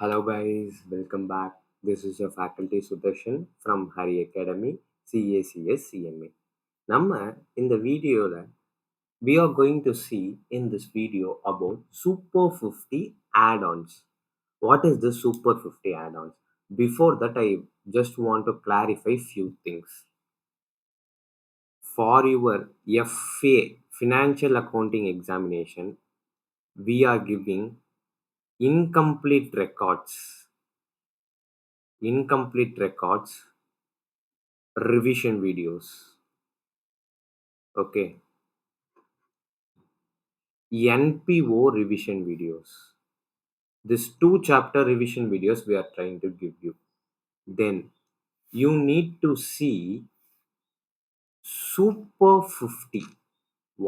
Hello guys, welcome back. This is your faculty Sudarshan from Hari Academy, CACS CMA. நம்ம இந்த வீடியோல we are going to see in this video about Super 50 add-ons. What is the Super 50 add-ons? Before that, I just want to clarify few things. For your FA Financial Accounting Examination, we are giving incomplete records revision videos. Okay, NPO revision videos. This 2 chapter revision videos we are trying to give you. Then you need to see Super 50.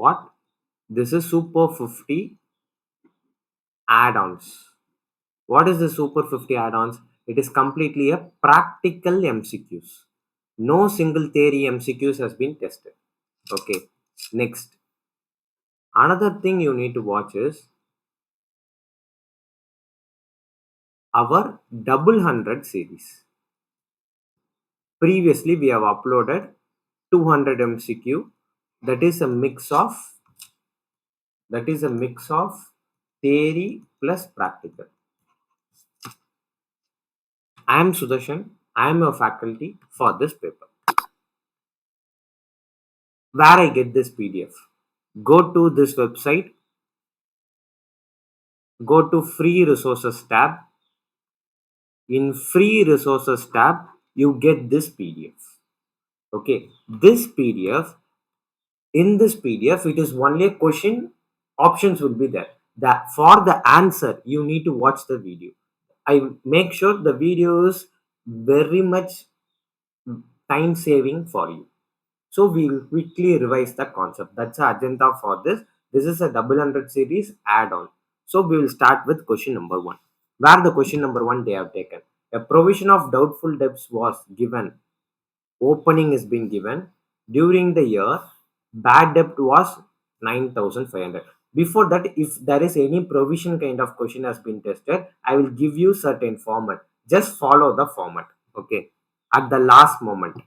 What? This is Super 50 add-ons. What is the Super 50 add-ons? It is completely a practical MCQs. No single theory MCQs has been tested. Okay, next. Another thing you need to watch is our double 100 series. Previously, we have uploaded 200 MCQ. That is a mix of theory plus practical. I am Sudarshan. I am your faculty for this paper. Where I get this PDF? Go to this website. Go to free resources tab. In free resources tab, you get this PDF. Okay, this PDF. In this PDF, it is only a question. Options will be there. That for the answer, you need to watch the video. I make sure the video is very much time saving for you. So we'll quickly revise the concept. That's the agenda for this. This is a double 100 series add-on. So we will start with question number 1. Where the question number 1 they have taken. A provision of doubtful debts was given. Opening is being given. During the year, bad debt was 9,500. Before that, if there is any provision kind of question has been tested, I will give you certain format. Just follow the format. Okay. At the last moment,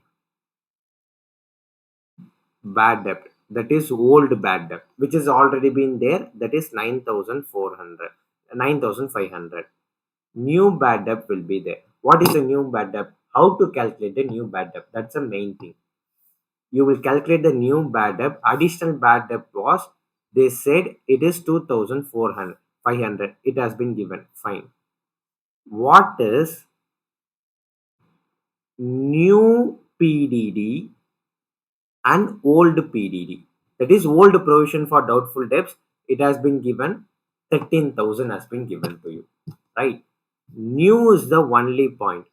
bad debt, that is old bad debt, which has already been there, that is 9,500. New bad debt will be there. What is a new bad debt? How to calculate the new bad debt? That's the main thing. You will calculate the new bad debt. Additional bad debt was, they said it is 2,400. It has been given. Fine. What is new PDD and old PDD? That is old provision for doubtful debts. It has been given. 13,000 has been given to you. Right. New is the only point.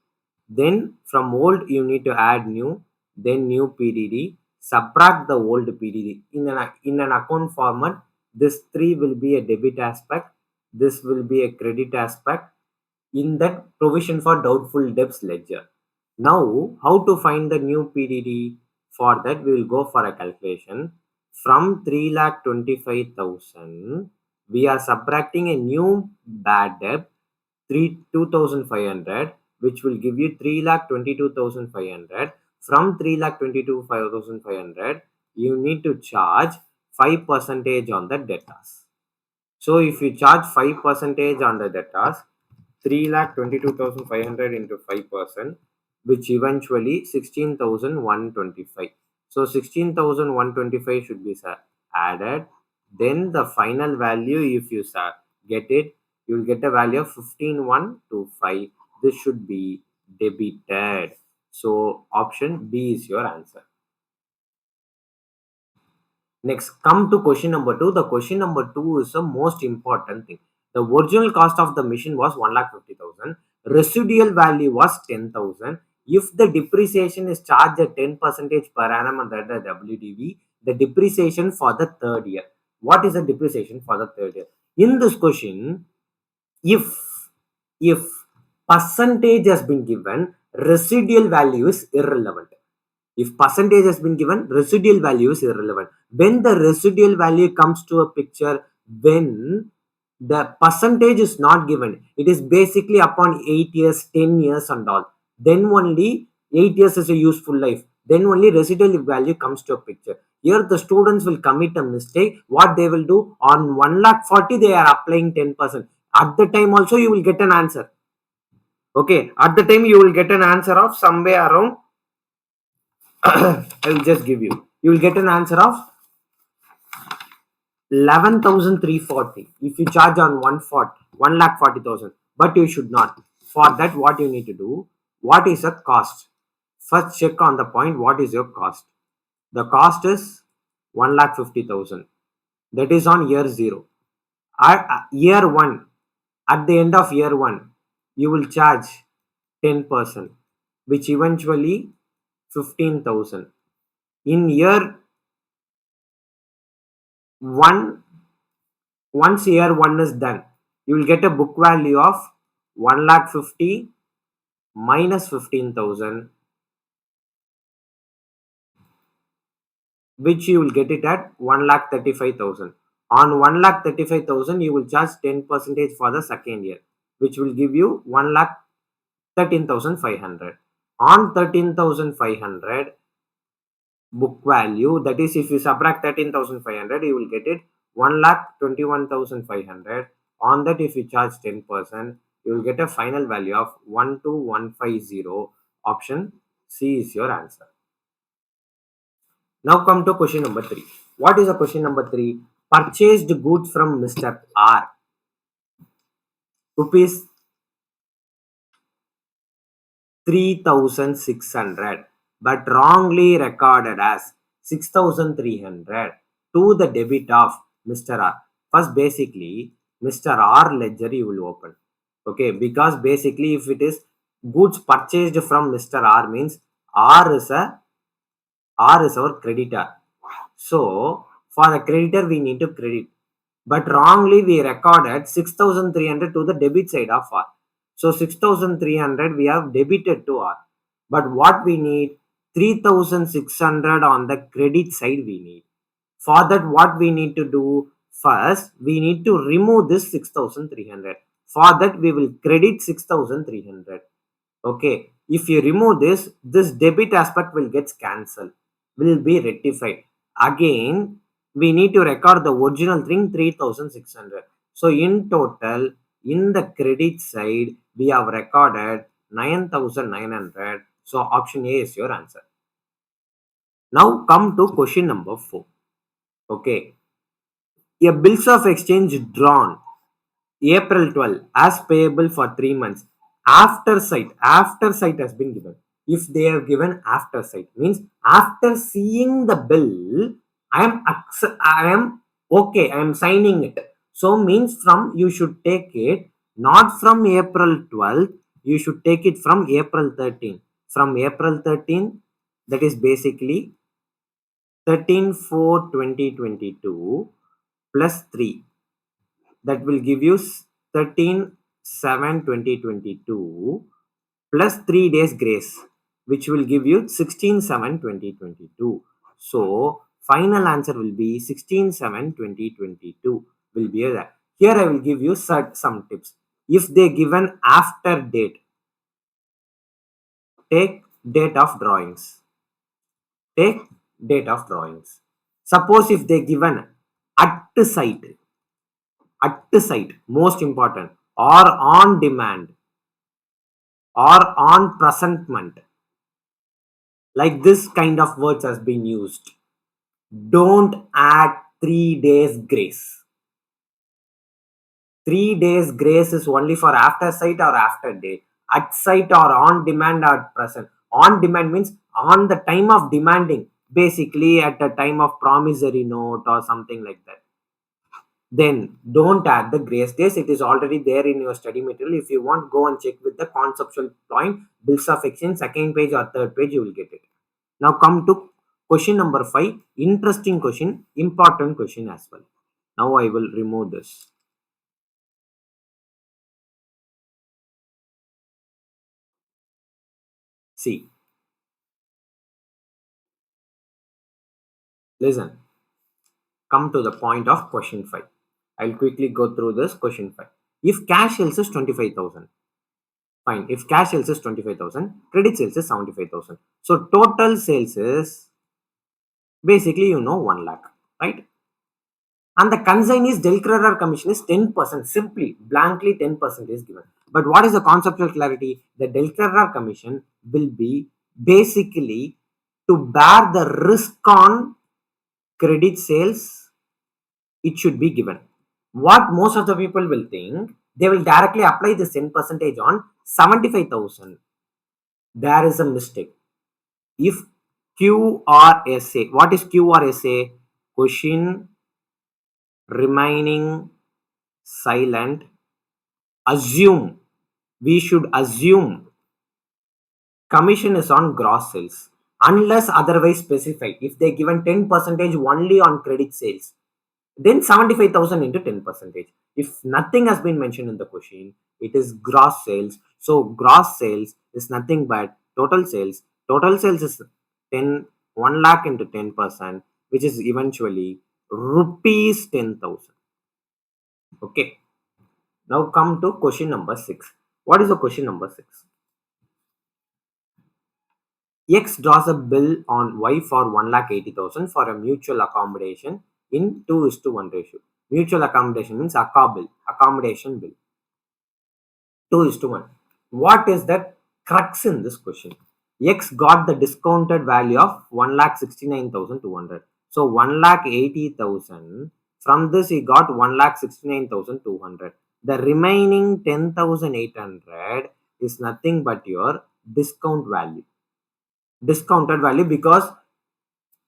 Then from old you need to add new. Then new PDD. Subtract the old PDD. In an account format, this 3 will be a debit aspect. This will be a credit aspect in that provision for doubtful debts ledger. Now, how to find the new PDD? For that, we will go for a calculation. From 3,25,000, we are subtracting a new bad debt, 2,500, which will give you 3,22,500. From 3,22,500, you need to charge 5% on the debtors. So, if you charge 5% on the debtors, 3,22,500 into 5%, which eventually 16,125. So 16,125 should be added. Then the final value, if you get it, you will get a value of 15,125. This should be debited. So option B is your answer. Next, come to question number 2. The question number 2 is the most important thing. The original cost of the machine was 1,50,000. Residual value was 10,000. If the depreciation is charged at 10% per annum under the WDV, the depreciation for the third year. What is the depreciation for the third year? In this question, if percentage has been given, residual value is irrelevant. If percentage has been given, residual value is irrelevant. When the residual value comes to a picture, when The percentage is not given. It is basically upon 8 years, 10 years and all. Then only 8 years is a useful life. Then only residual value comes to a picture. Here the students will commit a mistake. What they will do, on 1 lakh 40 they are applying 10%. At the time also you will get an answer. Okay, at the time you will get an answer of somewhere around I will just give you. You will get an answer of 11,340 if you charge on 1 lakh 40,000. But you should not. For that, what you need to do, what is the cost? First check on the point, what is your cost? The cost is 1 lakh 50,000. That is on year 0. Year 1, at the end of year 1, you will charge 10%, which eventually 15,000. In year 1, once year 1 is done, you will get a book value of 1 lakh 50 minus 15,000, which you will get it at 1 lakh 35,000. On 1 lakh 35,000, you will charge 10% for the second year, which will give you 1 lakh 13,500. On 13,500 book value, that is, if you subtract 13,500, you will get it 1 lakh 21,500. On that, if you charge 10%, you will get a final value of 12150. Option C is your answer. Now come to question number 3. What is the question number 3? Purchased goods from Mr. R, rupees 3,600, but wrongly recorded as 6,300 to the debit of Mr. R. First, basically, Mr. R ledger you will open. Okay, because basically, if it is goods purchased from Mr. R, means R is our creditor. So, for the creditor, we need to credit. But wrongly, we recorded 6,300 to the debit side of R. So, 6,300 we have debited to R. But what we need? 3,600 on the credit side we need. For that, what we need to do? First, we need to remove this 6,300. For that, we will credit 6,300. Okay, if you remove this debit aspect will get cancelled, will be rectified. Again, we need to record the original thing 3,600. So in total, in the credit side, we have recorded 9,900. So option A is your answer. Now come to question number 4. Okay, a bills of exchange drawn April 12 as payable for 3 months. After sight has been given. If they have given after sight, means after seeing the bill, I am okay, I am signing it. So means from you should take it not from April 12th, you should take it from April 13th. From April 13th, that is basically 13/4/2022 plus 3, that will give you 13/7/2022 plus 3 days grace, which will give you 16/7/2022. So final answer will be 16/7/2022 will be that. Here I will give you some tips. If they given after date, take date of drawings. Take date of drawings. Suppose if they given at site, most important, or on demand, or on presentment, like this kind of words has been used, don't add 3 days grace. 3 days grace is only for after sight or after date. At sight or on demand or present. On demand means on the time of demanding, basically at the time of promissory note or something like that. Then don't add the grace days. It is already there in your study material. If you want, go and check with the conceptual point, bills of exchange, second page or third page, you will get it. Now come to question number 5. Interesting question, important question as well. Now I will remove this. See, listen. Come to the point of question 5. I'll quickly go through this question 5. If cash sales is 25,000, fine. If cash sales is 25,000, credit sales is 75,000. So total sales is basically 1 lakh, right? And the consignee's declarer commission is 10%. Simply, blankly 10% is given. But what is the conceptual clarity? The declarer commission will be basically to bear the risk on credit sales. It should be given. What most of the people will think, they will directly apply this 10% on 75,000. There is a mistake. If QRSA, what is QRSA? Question remaining silent. Assume, we should assume commission is on gross sales unless otherwise specified. If they given 10% only on credit sales, then 75,000 into 10%. If nothing has been mentioned in the question, it is gross sales. So gross sales is nothing but total sales. Total sales is 1 lakh into 10%, which is eventually rupees 10,000. Okay. Now come to question number 6. What is the question number 6? X draws a bill on Y for 1,80,000 for a mutual accommodation in 2:1 ratio. Mutual accommodation means accommodation bill. 2:1. What is the crux in this question? X got the discounted value of 1,69,200. So 1,80,000. From this he got 1,69,200. The remaining 10,800 is nothing but your discount value. Discounted value, because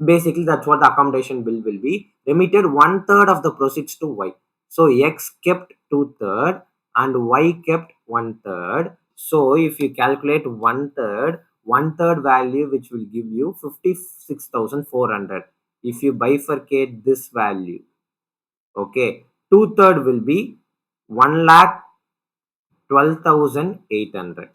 basically that's what the accommodation bill will be. Remitted 1/3 of the proceeds to Y. So X kept 2/3 and Y kept 1/3. So if you calculate 1/3 value, which will give you 56,400. If you bifurcate this value, okay, 2/3 will be 1,12,800.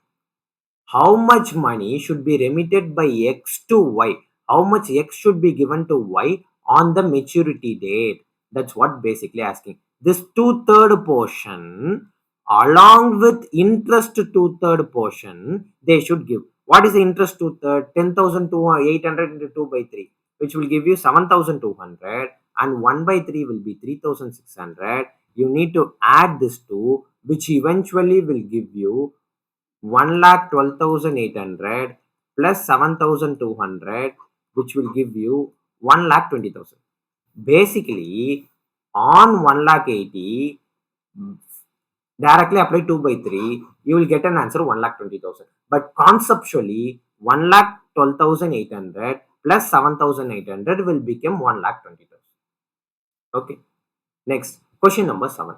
How much money should be remitted by X to Y? How much X should be given to Y on the maturity date? That's what basically asking. This 2/3 portion, along with interest 2/3 portion, they should give. What is the interest 2/3? 10,800 into 2 by 3, which will give you 7,200, and 1 by 3 will be 3,600. You need to add this 2, which eventually will give you 1,12,800 plus 7,200, which will give you 1,20,000. Basically, on 1,80,000, directly apply 2 by 3, you will get an answer 1,20,000. But conceptually, 1,12,800 plus 7,800 will become 1,20,000. Okay. Next, question number 7.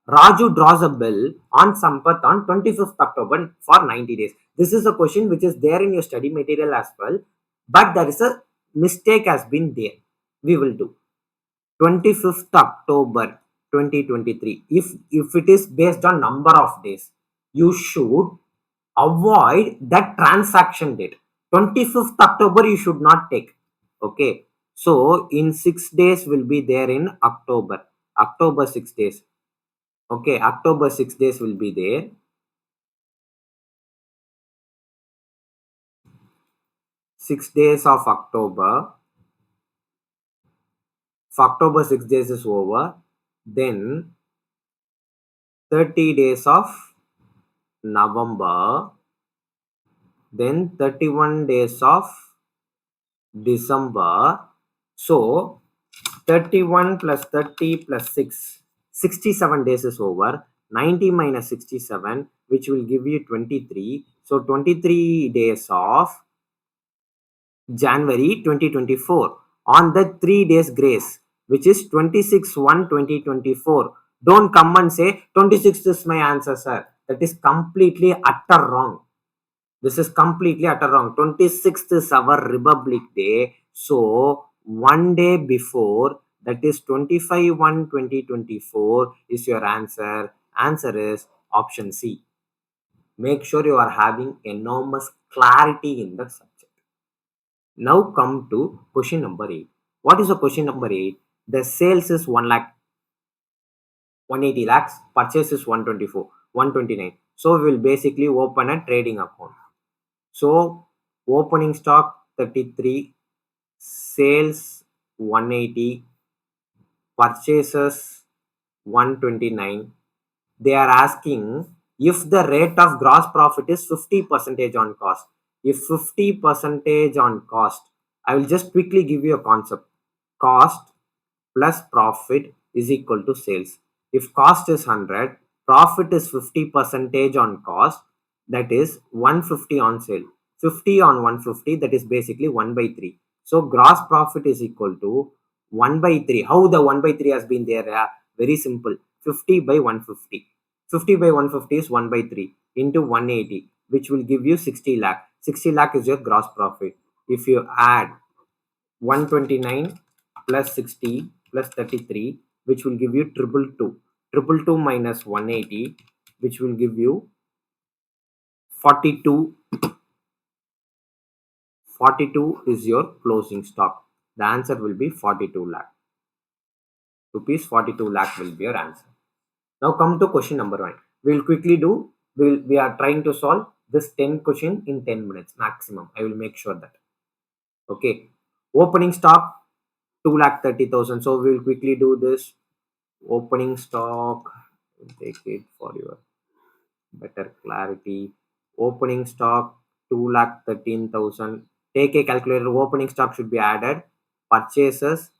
Raju draws a bill on Sampath on 25th October for 90 days. This is a question which is there in your study material as well, but there is a mistake has been there. We will do 25th October 2023. If it is based on number of days, you should avoid that transaction date. 25th October you should not take. Okay. So in 6 days will be there in October. October 6 days. Okay, October 6 days will be there. 6 days of October. If October 6 days is over, then 30 days of November, then 31 days of December. So 31 plus 30 plus 6, 67 days is over. 90 minus 67, which will give you 23. So 23 days of January 2024 on the 3 days grace, which is 26/1/2024. Don't come and say 26th is my answer, sir. That is completely utter wrong. This is completely utter wrong. 26th is our Republic Day. So 1 day before, that is 25/1/2024 is your answer. Answer is option C. Make sure you are having enormous clarity in the subject. Now come to question number 8. What is the question number 8? The sales is 1 lakh. 180 lakhs, purchase is 124, 129. So we will basically open a trading account. So opening stock 33, sales 180, purchases 129. They are asking if the rate of gross profit is 50 percentage on cost. If 50 percentage on cost, I will just quickly give you a concept. Cost plus profit is equal to sales. If cost is 100, profit is 50 percentage on cost, that is 150 on sale. 50 on 150, that is basically 1 by 3. So gross profit is equal to 1 by 3. How the 1 by 3 has been there? Very simple. 50 by 150. 50 by 150 is 1 by 3 into 180, which will give you 60 lakh. 60 lakh is your gross profit. If you add 129 plus 60 plus 33, which will give you triple two. Triple two minus 180, which will give you 42. 42 is your closing stock. The answer will be 42 lakh. Rupees 42 lakh will be your answer. Now come to question number 1. We will quickly do, we are trying to solve this 10 question in 10 minutes maximum. I will make sure that. Okay. Opening stock 2,30,000. So we will quickly do this. Opening stock, take it for your better clarity. Opening stock 2,13,000. Take a calculator. Opening stock should be added. Purchases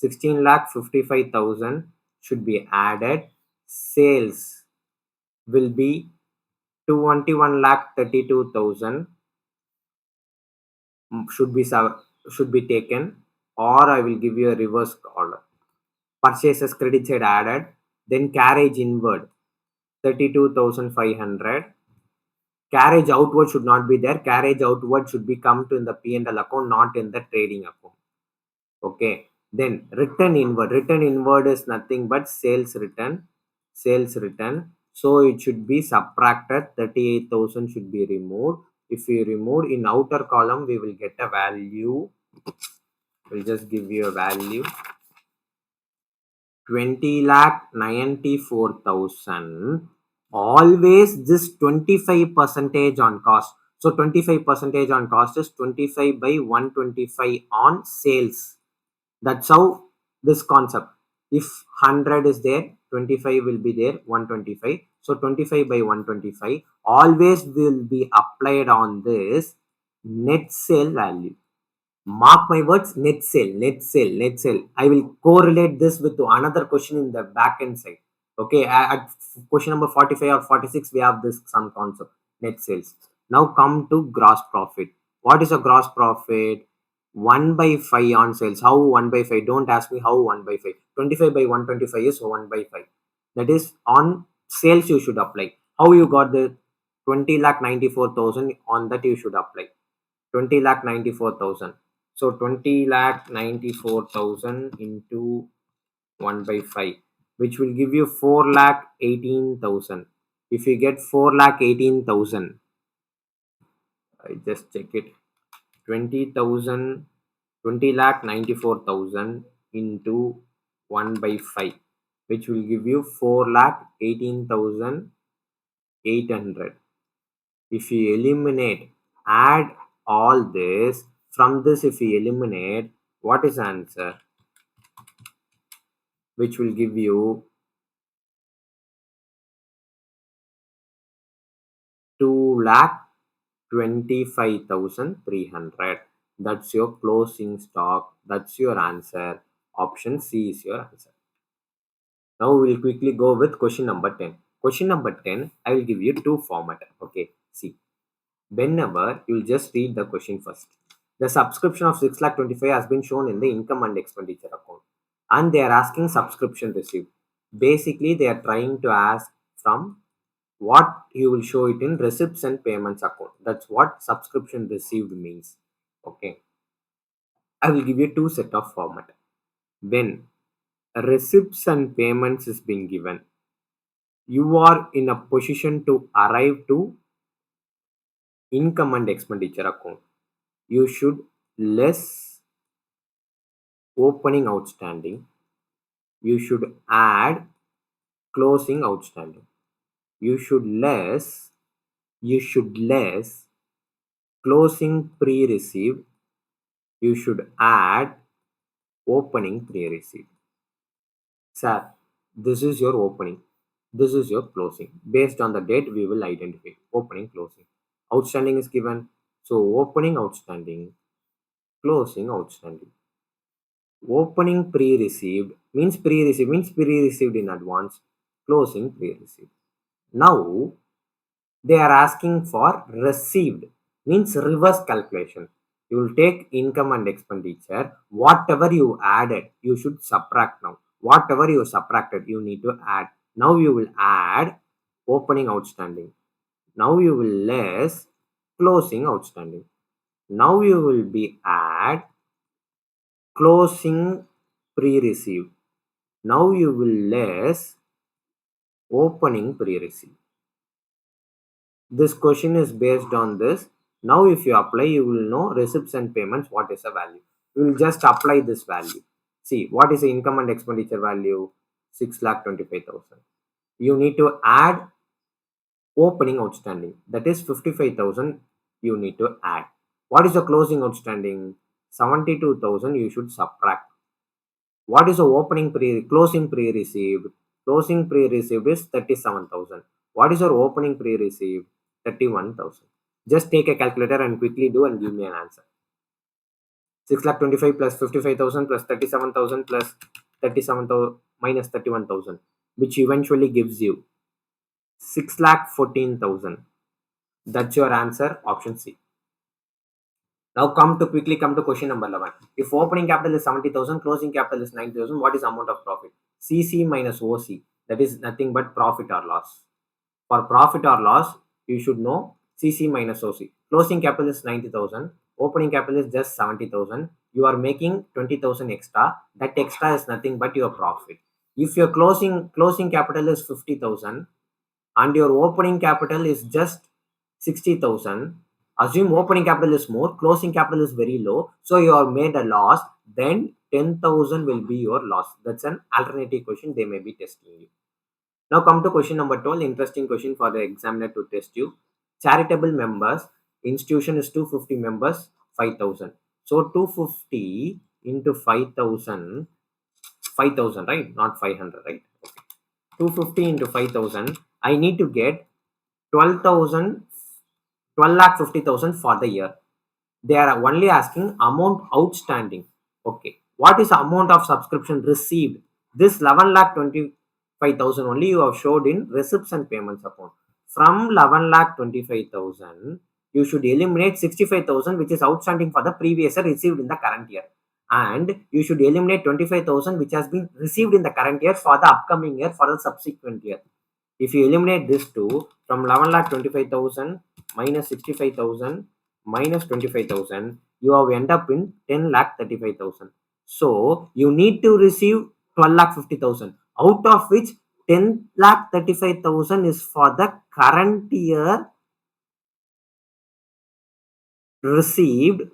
16,55,000 should be added. Sales will be 21,32,000 should be taken, or I will give you a reverse order. Purchases credit side added, then carriage inward 32,500. Carriage outward should not be there. Carriage outward should be come to in the P&L account, not in the trading account. Okay. Then return inward. Return inward is nothing but sales return. Sales return. So it should be subtracted. 38,000 should be removed. If we remove in outer column, we will get a value. We'll just give you a value. 20,94,000. Always this 25 percentage on cost. So 25 percentage on cost is 25 by 125 on sales. That's how this concept. If 100 is there, 25 will be there, 125. So 25 by 125 always will be applied on this net sale value. Mark my words, net sale, net sale, net sale. I will correlate this with another question in the back end side. Okay, at question number 45 or 46, we have this some concept, net sales. Now come to gross profit. What is a gross profit? 1 by 5 on sales. How 1 by 5? Don't ask me how 1 by 5. 25 by 125 is 1 by 5. That is on sales you should apply. How you got the 20,94,000 on that you should apply. 20,94,000. So 20,94,000 into 1 by 5, which will give you 4,18,000. If you get 4,18,000, I just check it. 20,000, 20,94,000 into 1 by 5, which will give you 4,18,800. If you eliminate, add all this, from this if you eliminate, what is the answer? Which will give you 2,25,300. That's your closing stock. That's your answer. Option C is your answer. Now we will quickly go with question number 10. Question number 10, I will give you two format. Okay, see. Whenever you'll just read the question first. The subscription of 6,25,000 has been shown in the income and expenditure account, and they are asking subscription received. Basically, they are trying to ask from what you will show it in receipts and payments account. That's what subscription received means. Okay, I will give you two set of format. When receipts and payments is being given, you are in a position to arrive to income and expenditure account. You should less opening outstanding. You should add closing outstanding. You should less closing pre-received. You should add opening pre-received. Sir, this is your opening. This is your closing. Based on the date, we will identify opening, closing. Outstanding is given. So opening outstanding, closing outstanding. Opening pre-received means pre-received in advance. Closing pre-received. Now they are asking for received means reverse calculation. You will take income and expenditure. Whatever you added, you should subtract now. Whatever you subtracted, you need to add. Now you will add opening outstanding. Now you will less closing outstanding. Now you will be add closing pre-received. Now you will less opening pre-received. This question is based on this. Now if you apply, you will know receipts and payments, what is the value. You will just apply this value. See, what is the income and expenditure value? 6,25,000. You need to add opening outstanding, that is 55,000 you need to add. What is the closing outstanding? 72,000 you should subtract. What is the closing pre-received? Closing pre-received is 37,000. What is your opening pre-received? 31,000. Just take a calculator and quickly do and give me an answer. 6,25,000 plus 55,000 plus 37,000 plus 37,000 minus 31,000, which eventually gives you 6,14,000. That's your answer, option C. Now quickly come to question number 11. If opening capital is 70,000, closing capital is 9,000, what is the amount of profit? CC minus OC, that is nothing but profit or loss. For profit or loss, you should know CC minus OC. Closing capital is 90,000, opening capital is just 70,000. You are making 20,000 extra. That extra is nothing but your profit. If your closing capital is 50,000 and your opening capital is just 60,000, assume opening capital is more, closing capital is very low, so you have made a loss, then 10,000 will be your loss. That's an alternative question they may be testing you. Now come to question number 12, interesting question for the examiner to test you. Charitable members, institution is 250 members, 5,000. So 250 into 5,000, 5,000, right? Not 500, right? Okay. 250 into 5,000, I need to get 12,50,000 for the year. They are only asking amount outstanding. Okay. What is the amount of subscription received? This 11,25,000 only you have showed in receipts and payments account. From 11,25,000, you should eliminate 65,000 which is outstanding for the previous year received in the current year. And you should eliminate 25,000 which has been received in the current year for the upcoming year for the subsequent year. If you eliminate this two, from 11,25,000 minus 65,000 minus 25,000, you have end up in 10,35,000. So you need to receive 12,50,000, out of which 10,35,000 is for the current year received,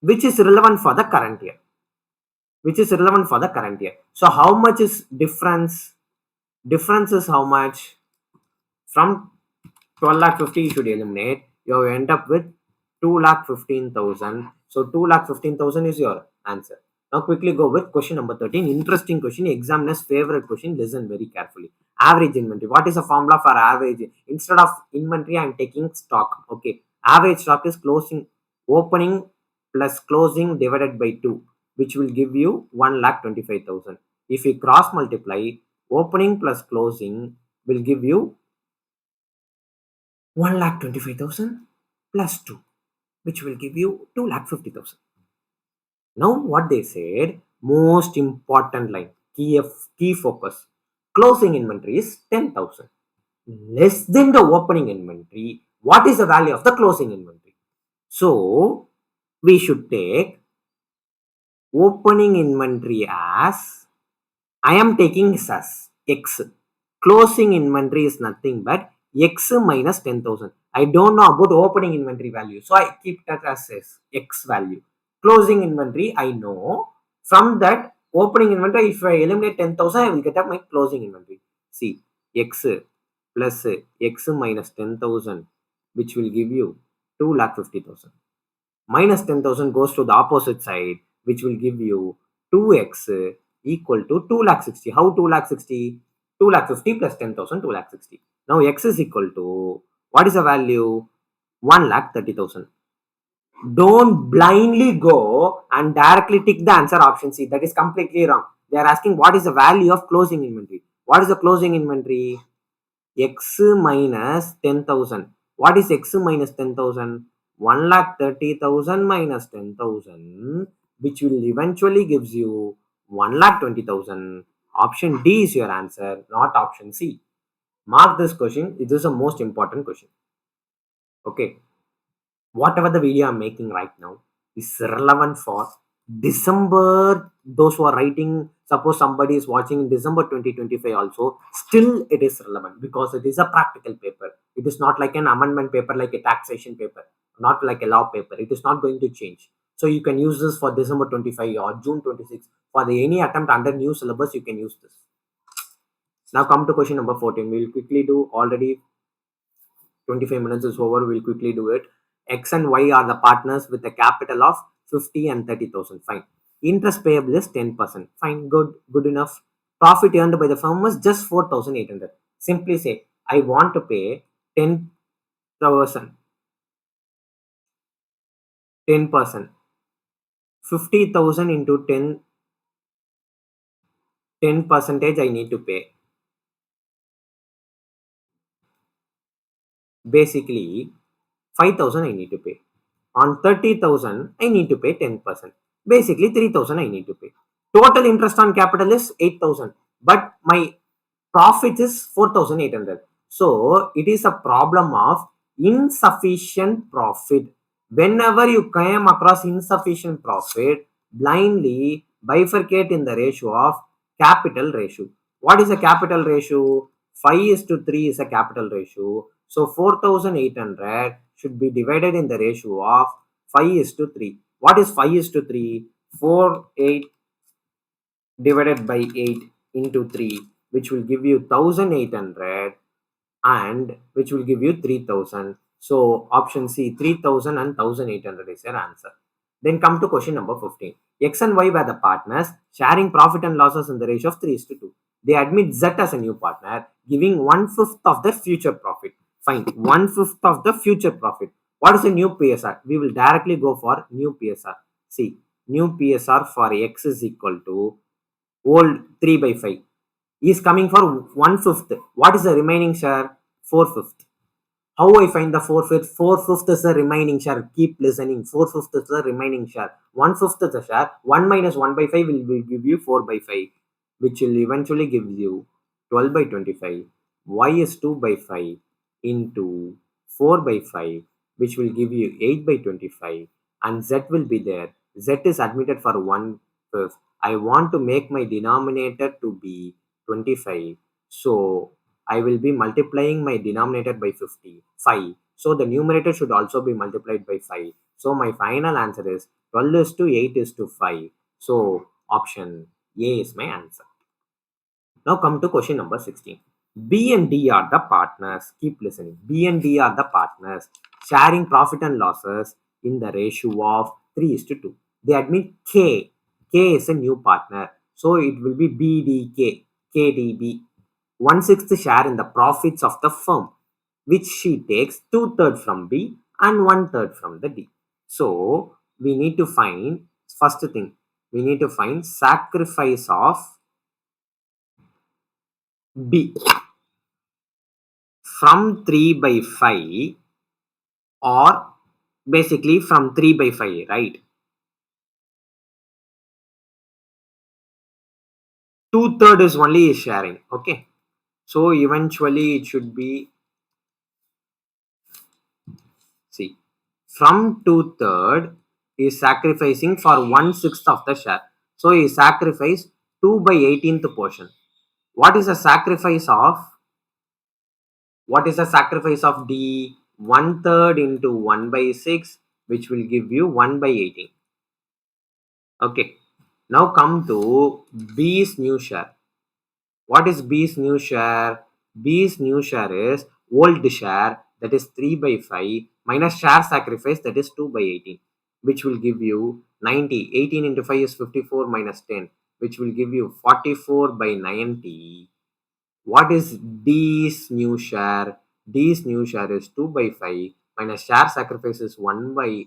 which is relevant for the current year. So how much is difference? Difference is how much? From 12,50,000 you should eliminate. You end up with 2,15,000. So 2,15,000 is your answer. Now quickly go with question number 13. Interesting question, examiner's favorite question. Listen very carefully. Average inventory. What is the formula for average? Instead of inventory, I am taking stock. Okay. Average stock is opening plus closing divided by 2, which will give you 1,25,000. If we cross multiply, opening plus closing will give you 1,25,000 plus 2, which will give you 2,50,000. Now what they said, most important line, key focus. Closing inventory is 10,000. Less than the opening inventory. What is the value of the closing inventory? So we should take opening inventory as, I am taking as X. Closing inventory is nothing but X minus 10,000. I don't know about opening inventory value, so I keep that as X value. Closing inventory I know. From that, opening inventory, if I eliminate 10,000, I will get up my closing inventory. See, x plus x minus 10,000, which will give you 2,50,000. Minus 10,000 goes to the opposite side, which will give you 2x equal to 2,60,000. How 2,60,000? 2,50,000 plus 10,000, 2,60,000. Now x is equal to, what is the value? 1,30,000. Don't blindly go and directly tick the answer option C. That is completely wrong. They are asking what is the value of closing inventory. What is the closing inventory? X minus 10,000. What is x minus 10,000? 1,30,000 minus 10,000, which will eventually gives you 1,20,000. Option D is your answer, not option C. Mark this question. It is the most important question. Okay. Whatever the video I'm making right now is relevant for December. Those who are writing, suppose somebody is watching in December 2025 also, still it is relevant because it is a practical paper. It is not like an amendment paper, like a taxation paper, not like a law paper. It is not going to change. So you can use this for December 25 or June 26. For the any attempt under new syllabus, you can use this. Now come to question number 14. We will quickly do, already 25 minutes is over. We'll quickly do it. X and Y are the partners with a capital of 50 and 30,000. Fine. Interest payable is 10%. Fine. Good enough. Profit earned by the firm is just 4,800. Simply say, I want to pay 10,000. 10%. 50,000 into 10 percentage I need to pay. Basically, 5,000 I need to pay. On 30,000, I need to pay 10%. Basically, 3,000 I need to pay. Total interest on capital is 8,000, but my profit is 4,800. So, it is a problem of insufficient profit. Whenever you come across insufficient profit, blindly bifurcate in the ratio of capital ratio. What is a capital ratio? 5:3 is a capital ratio. So 4,800 should be divided in the ratio of 5:3. What is 5:3? 4, 8 divided by 8 into 3, which will give you 1,800 and which will give you 3,000. So option C, 3,000 and 1,800 is your answer. Then come to question number 15. X and Y were the partners sharing profit and losses in the ratio of 3:2. They admit Z as a new partner, giving 1/5 of the future profit. Fine, 1/5 of the future profit. What is a new PSR? We will directly go for new PSR. See, new PSR for X is equal to old 3 by 5. Is coming for 1/5. What is the remaining share? 4/5. How I find the 4/5? 4/5 is the remaining share. Keep listening. 4/5 is the remaining share. 1/5 is the share. 1 minus 1 by 5 will give you 4 by 5, which will eventually give you 12 by 25. Y is 2 by 5 into 4 by 5, which will give you 8 by 25. And Z will be there. Z is admitted for 1/5. I want to make my denominator to be 25. So I will be multiplying my denominator by 5. So the numerator should also be multiplied by 5. So my final answer is 12:8:5. So option A is my answer. Now come to question number 16. B and D are the partners. Keep listening. B and D are the partners sharing profit and losses in the ratio of 3:2. They admit K. K is a new partner. So it will be BDK. KDB. 1/6 share in the profits of the firm, which she takes 2/3 from B and 1/3 from the D. So we need to find, first thing, we need to find sacrifice of B from 3 by 5, or basically from 3 by 5, right? 2/3 is only sharing. Okay. So eventually it should be, see, from 2/3 is sacrificing for 1/6 of the share. So he sacrificed 2 by 18th portion. What is the sacrifice of? What is the sacrifice of D? 1/3 into 1 by 6, which will give you 1 by 18. Okay. Now come to B's new share. What is B's new share? B's new share is old share, that is 3 by 5, minus share sacrifice, that is 2 by 18, which will give you 90. 18 into 5 is 54 minus 10, which will give you 44 by 90. What is D's new share? D's new share is 2 by 5 minus share sacrifice is 1 by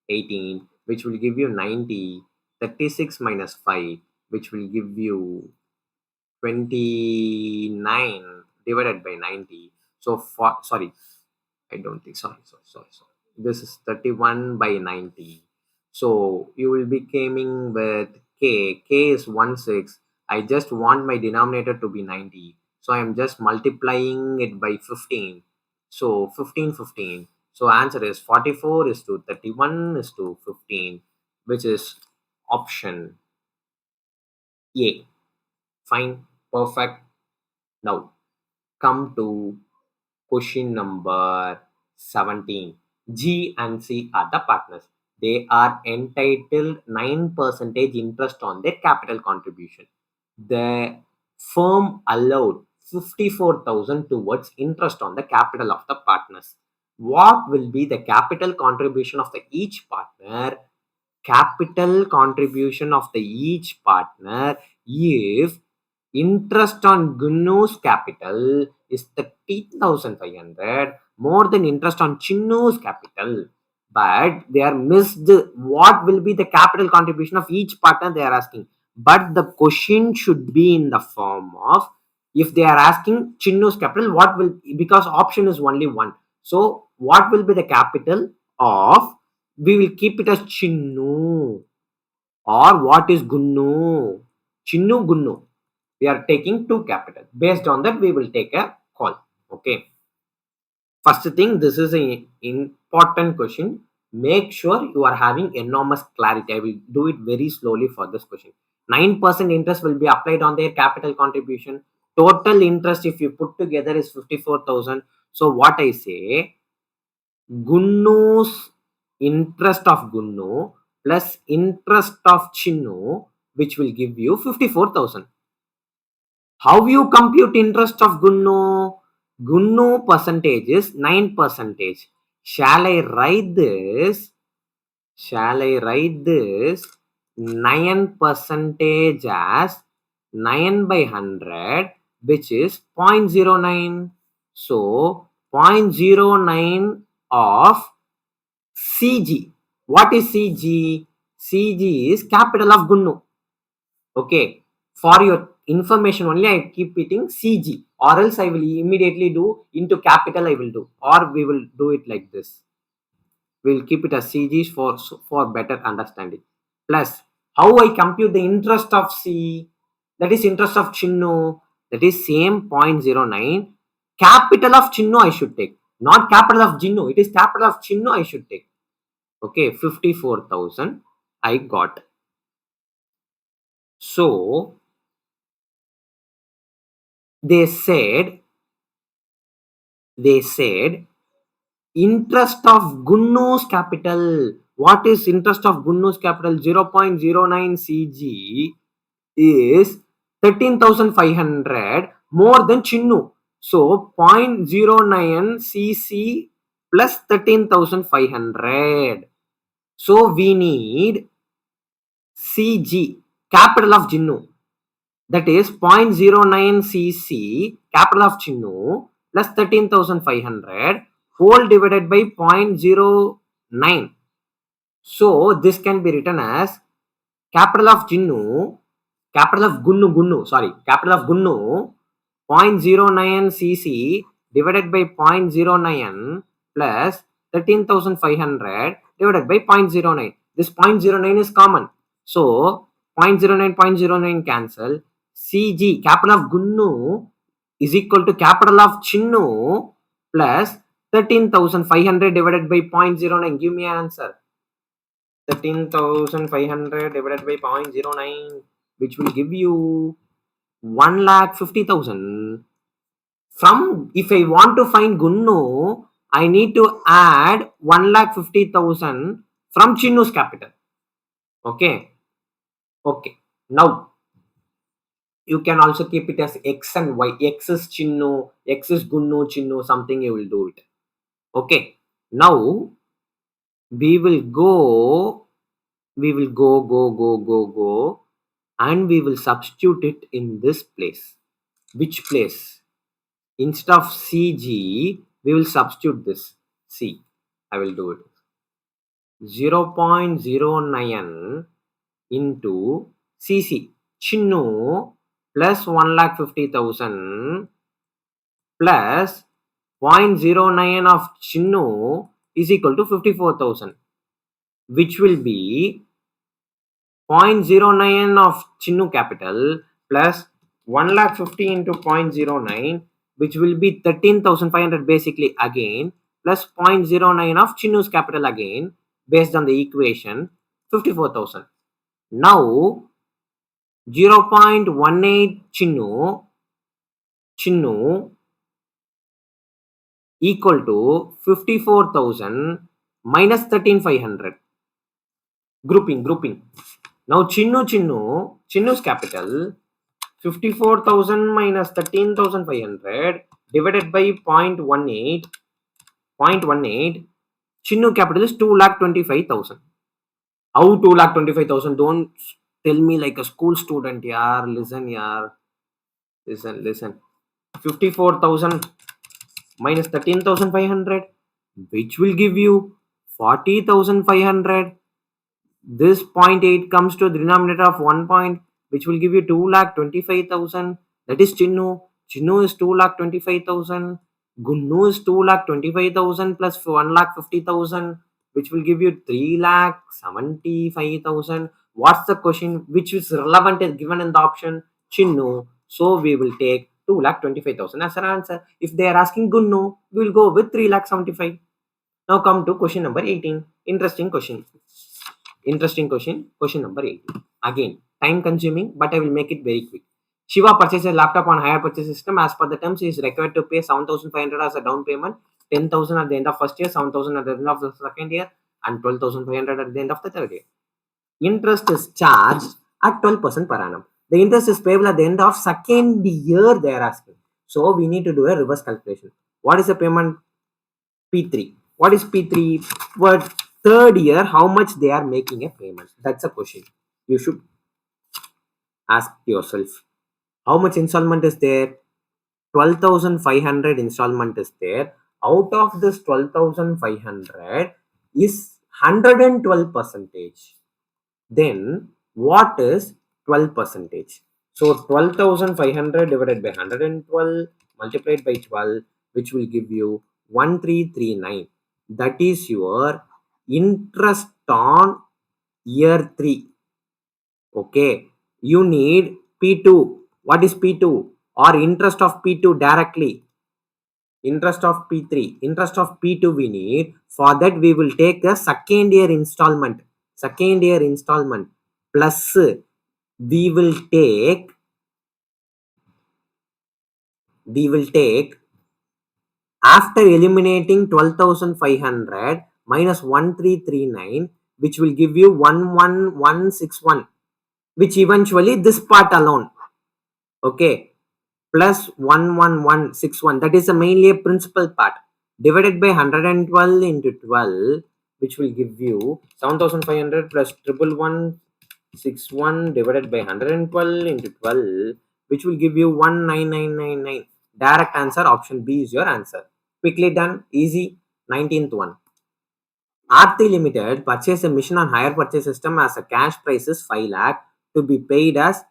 18, which will give you 90. 36 minus 5, which will give you 29 divided by 90. So, sorry, I don't think, sorry. This is 31 by 90. So, you will be coming with K. K is 1, 6. I just want my denominator to be 90. So, I am just multiplying it by 15. So, 15, 15. So, answer is 44 is to 31 is to 15, which is option A. Fine, perfect. Now, come to question number 17. G and C are the partners. They are entitled 9% interest on their capital contribution. The firm allowed 54,000 towards interest on the capital of the partners. What will be the capital contribution of the each partner? Capital contribution of the each partner if interest on Gunnu's capital is 30,500 more than interest on Chinnu's capital, but they are missed what will be the capital contribution of each partner they are asking. But the question should be in the form of, if they are asking Chinnu's capital, what will, because option is only one, so what will be the capital of, we will keep it as Chinnu, or what is Gunnu, Chinnu Gunnu. We are taking two capital. Based on that, we will take a call. Okay. First thing, this is an important question. Make sure you are having enormous clarity. I will do it very slowly for this question. 9% interest will be applied on their capital contribution. Total interest, if you put together, is 54,000. So what I say, Gunnu's interest of Gunnu plus interest of Chinnu, which will give you 54,000. How you compute interest of Gunnu? Gunnu percentage is 9%. Shall I write this? 9% as 9 by 100, which is 0.09. So 0.09 of CG. What is CG? CG is capital of Gunnu. Okay. For your information only, I keep hitting CG, or else I will immediately do into capital, I will do, or we will do it like this. We'll keep it as CGs for better understanding. Plus, how I compute the interest of C, that is interest of Chinnu, that is same 0.09. Capital of Chinnu I should take, not capital of Jinnu. It is capital of Chinnu I should take. Okay, 54,000 I got. So, they said interest of Gunnu's capital. What is interest of Gunnu's capital? 0.09 CG is 13,500 more than Chinnu. So 0.09 CC plus 13,500. So we need CG, capital of Jinnu. That is 0.09 CC, capital of Chinnu, plus 13,500 whole divided by 0.09. So this can be written as capital of Gunnu, capital of Gunnu, 0.09 CC divided by 0.09 plus 13,500 divided by 0.09. This 0.09 is common. So 0.09 cancel. CG, capital of Gunnu, is equal to capital of Chinnu plus 13,500 divided by 0.09. Give me an answer. 13,500 divided by 0.09, which will give you 1,50,000. From, if I want to find Gunnu, I need to add 1,50,000 from Chinnu's capital. Okay. Okay. Now you can also keep it as X and Y. X is Chinno, X is Gunno, Chinno, something you will do it. Okay. Now we will go, go, and we will substitute it in this place. Which place? Instead of CG, we will substitute this C. I will do it. 0.09 into CC. Chinnu plus 1,50,000 plus 0.09 of Chinnu is equal to 54,000, which will be 0.09 of Chinnu capital plus 1,50,000 into 0.09, which will be 13,500 basically again, plus 0.09 of Chinnu's capital again, based on the equation 54,000. Now 0.18 Chinnu equal to 54,000 minus 13,500. Grouping. Now Chinnu's capital 54,000 minus 13,500 divided by 0.18. Chinnu capital is 2,25,000. How 2,25,000? Don't tell me like a school student, yaar. Listen, yaar. Listen. 54,000 minus 13,500, which will give you 40,500. This 0.8 comes to the denominator of 1 point, which will give you 2,25,000. That is Chinnu. Chinnu is 2,25,000. Gunnu is 2,25,000 plus 1,50,000, which will give you 3,75,000. What's the question which is relevant is given in the option? Chinnu. So we will take 2,25,000 as an answer. If they are asking Gunnu, we will go with 3,75,000. Now come to question number 18. Interesting question. Question number 18. Again, time consuming, but I will make it very quick. Shiva purchases a laptop on hire purchase system. As per the terms, he is required to pay 7,500 as a down payment, 10,000 at the end of first year, 7,000 at the end of the second year, and 12,500 at the end of the third year. Interest is charged at 12% per annum. The interest is payable at the end of second year they are asking. So we need to do a reverse calculation. What is the payment? P3. What is P3? For third year, how much they are making a payment? That's a question you should ask yourself. How much installment is there? 12,500 installment is there. Out of this 12,500 is 112 percentage. Then what is 12 percentage? So 12,500 divided by 112 multiplied by 12, which will give you 1339. That is your interest on year 3. Okay, you need P2. What is P2? Or interest of P2 directly. Interest of P3. Interest of P2 we need. For that we will take a second year installment. Plus we will take after eliminating 12,500 minus 1339, which will give you 11,161, which eventually this part alone, okay, plus 11,161, that is mainly a principal part, divided by 112 into 12, which will give you 7,500 plus 11,161 divided by 112 into 12, which will give you 19999. Direct answer, option B is your answer. Quickly done, easy. 19th one. Aarti Limited purchased a machine on hire purchase system as a cash price is 5 lakh to be paid as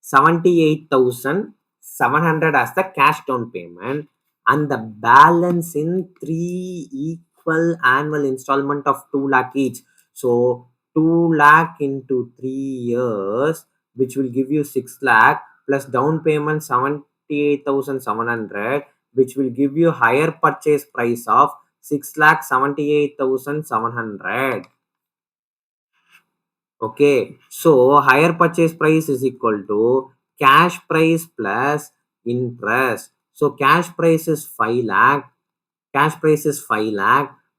78,700 as the cash down payment, and the balance in 3 equal annual installment of 2 lakh each. So 2 lakh into 3 years, which will give you 6 lakh plus down payment 78,700, which will give you higher purchase price of 6,78,700. Okay, so higher purchase price is equal to cash price plus interest. So cash price is 5 lakh.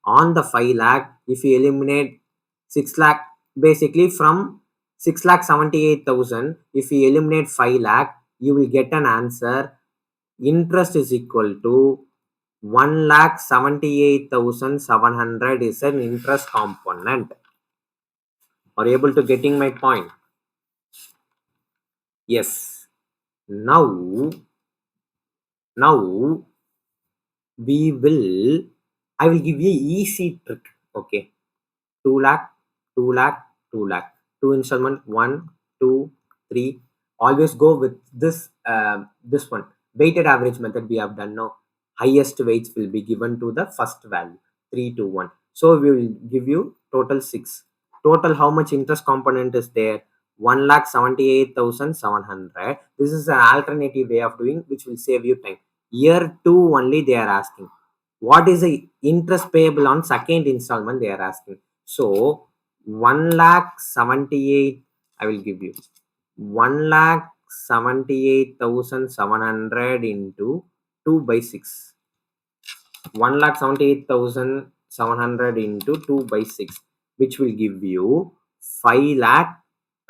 On the 5 lakh, if you eliminate 6 lakh, basically from 6,78,000. If you eliminate 5 lakh, you will get an answer. Interest is equal to 1,78,700 is an interest component. Are you able to getting my point? Yes. Now we will, I will give you an easy trick. Okay. 2 lakh, 2 lakh, 2 lakh. 2 installment, 1, 2, 3. Always go with this this one. Weighted average method we have done now. Highest weights will be given to the first value. 3 to 1. So we will give you total 6. Total how much interest component is there? 1,78,700. This is an alternative way of doing which will save you time. Year 2 only they are asking. What is the interest payable on second installment they are asking. So 1,78,000 I will give you 1,78,700 into 2 by 6. 1,78,700 into 2 by 6, which will give you 5 lakh,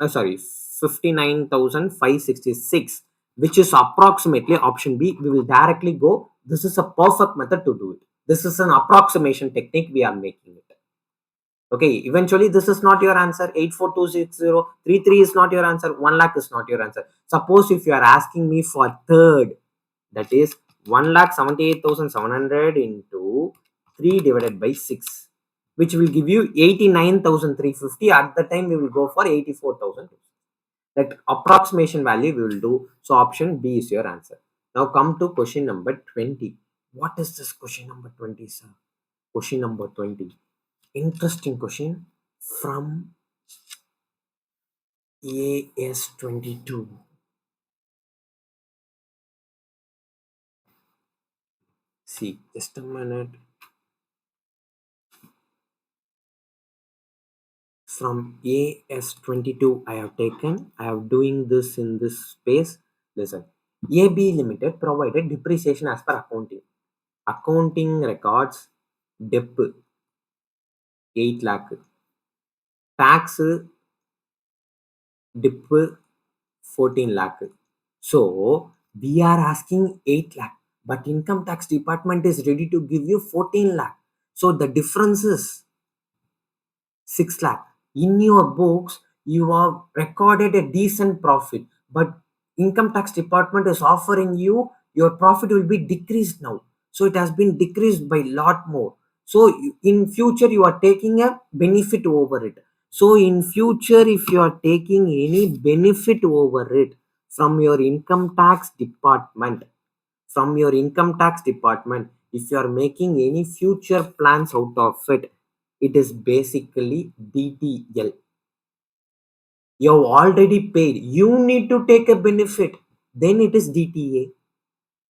59,566, which is approximately option B. We will directly go. This is a perfect method to do it. This is an approximation technique we are making it. Okay, eventually this is not your answer. 8426033 is not your answer. 1 lakh is not your answer. Suppose if you are asking me for third, that is 1,78,700 into 3 divided by 6, which will give you 89,350. At the time we will go for 84,000. That approximation value we will do. So option B is your answer. Now come to question number 20. What is this question number 20, sir? Question number 20. Interesting question from AS22. See, just a minute. From AS22 I have taken. I have doing this in this space. Listen. AB Limited provided depreciation as per accounting. Accounting records DEP 8 lakh. Tax DIP 14 lakh. So we are asking 8 lakh, but income tax department is ready to give you 14 lakh. So the difference is 6 lakh. In your books, you have recorded a decent profit, but income tax department is offering you your profit will be decreased now. So it has been decreased by lot more. So in future you are taking a benefit over it. So in future, if you are taking any benefit over it from your income tax department, if you are making any future plans out of it, it is basically DTL. You have already paid. You need to take a benefit. Then it is DTA.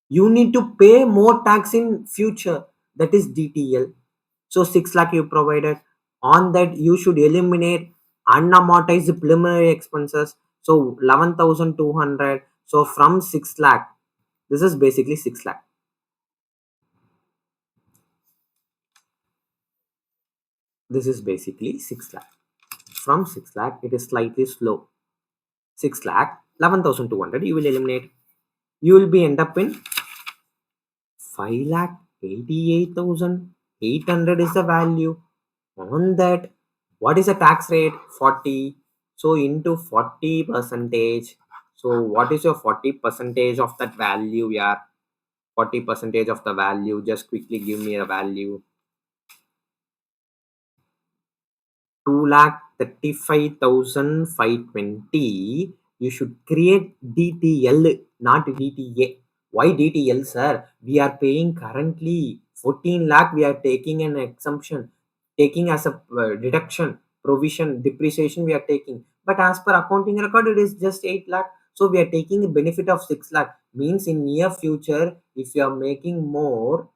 You need to pay more tax in future. That is DTL. So 6 lakh you provided. On that you should eliminate unamortized preliminary expenses. So 11,200. So from 6 lakh, this is basically 6 lakh. This is basically 6 lakh. From 6 lakh, it is slightly slow. 6 lakh, 11,200, you will eliminate. You will be end up in 5 lakh 88,800 is the value. On that, what is the tax rate? 40. So into 40 percentage. So what is your 40 percentage of that value? Yeah, 40 percentage of the value. Just quickly give me a value. 2,35,520. You should create DTL, not DTA. Why DTL, sir? We are paying currently 14 lakh. We are taking an exemption, taking as a deduction, provision, depreciation we are taking. But as per accounting record, it is just 8 lakh. So we are taking a benefit of 6 lakh. Means in near future, if you are making more,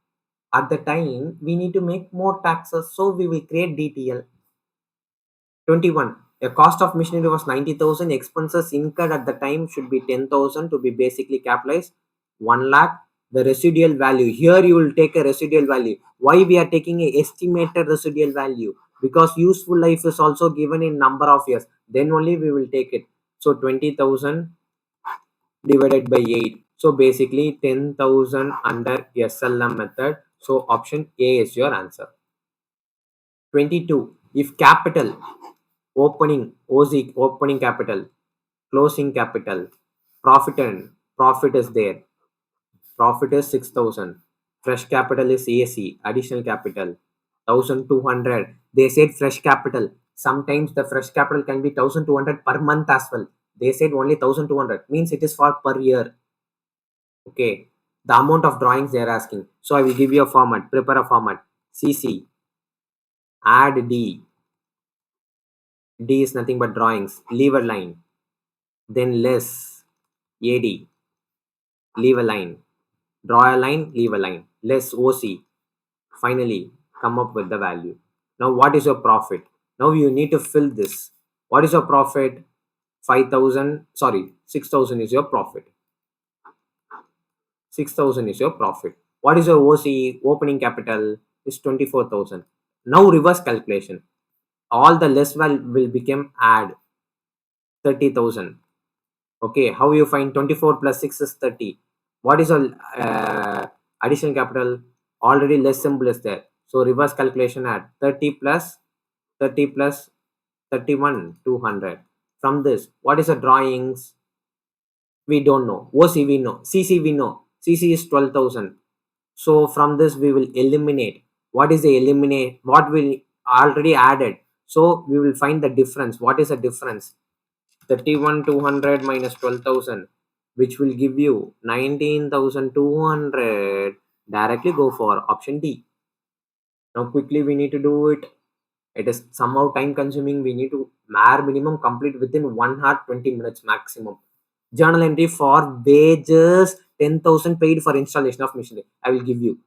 at the time, we need to make more taxes. So we will create DTL. 21. A cost of machinery was 90,000. Expenses incurred at the time should be 10,000 to be basically capitalized. 1 lakh. The residual value. Here you will take a residual value. Why we are taking a estimated residual value? Because useful life is also given in number of years. then only we will take it. So 20,000 divided by 8. So basically 10,000 under SLM method. So option A is your answer. 22. If capital, opening, OZ, opening capital, closing capital, profit is there. Profit is 6,000. Fresh capital is AC, additional capital, 1,200. They said fresh capital. Sometimes the fresh capital can be 1,200 per month as well. They said only 1,200. Means it is for per year. Okay. The amount of drawings they are asking. So I will give you a format. Prepare a format. CC. Add D. D is nothing but drawings. Leave a line. Then less. AD. Leave a line. Draw a line. Leave a line. Less OC. Finally, come up with the value. Now, what is your profit? Now you need to fill this. What is your profit? 5,000. Sorry, 6,000 is your profit. 6,000 is your profit. What is your OC? Opening capital is 24,000. Now reverse calculation. All the less will become add 30,000. Okay, how you find 24 plus 6 is 30? What is your additional capital? Already less symbol is there. So reverse calculation add 30 plus 30 plus 31, 200. From this, what is the drawings? We don't know. OC we know. CC we know. CC is 12,000. So from this we will eliminate. What is the eliminate? What will already added? So we will find the difference. What is the difference? 31,200 minus 12,000, which will give you 19,200. Directly go for option D. Now quickly we need to do it. It is somehow time consuming. We need to minimum complete within 1 hour 20 minutes maximum. Journal entry for wages 10,000 paid for installation of machinery. I will give you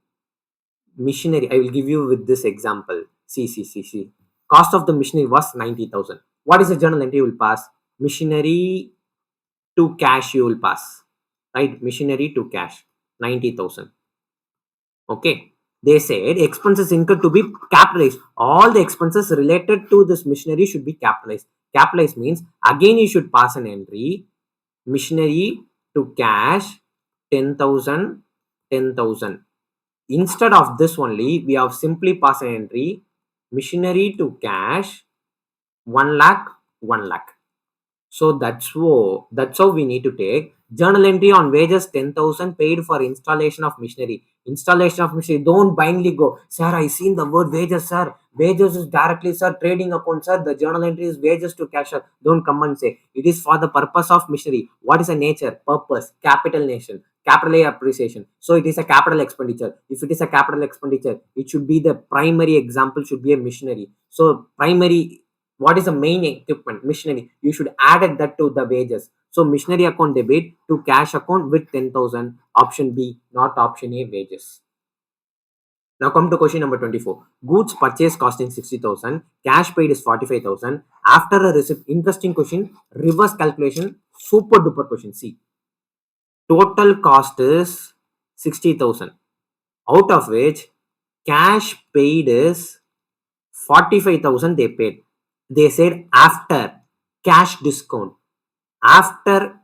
machinery. I will give you with this example. See. Cost of the machinery was 90,000. What is the journal entry you will pass? Machinery to cash you will pass. Right? Machinery to cash 90,000. Okay. They said expenses incurred to be capitalized. All the expenses related to this machinery should be capitalized. Capitalized means again you should pass an entry. Machinery to cash 10,000, 10,000. Instead of this only, we have simply pass an entry. Machinery to cash 1 lakh, 1 lakh. So that's how we need to take. Journal entry on wages 10,000 paid for installation of machinery. Installation of machinery. Don't blindly go, sir, I seen the word wages, sir. Wages is directly, sir, trading account, sir. The journal entry is wages to cash. Don't come and say it is for the purpose of machinery. What is the nature? Purpose. Capital nation. Capital appreciation. So it is a capital expenditure. If it is a capital expenditure, it should be the primary example should be a machinery. So primary, what is the main equipment? Machinery. You should add that to the wages. So machinery account debit to cash account with 10,000. Option B, not option A, wages. Now come to question number 24. Goods purchase costing 60,000. Cash paid is 45,000. After a receipt, interesting question. Reverse calculation. Super duper question. See. Total cost is 60,000. Out of which cash paid is 45,000 they paid. They said after cash discount. After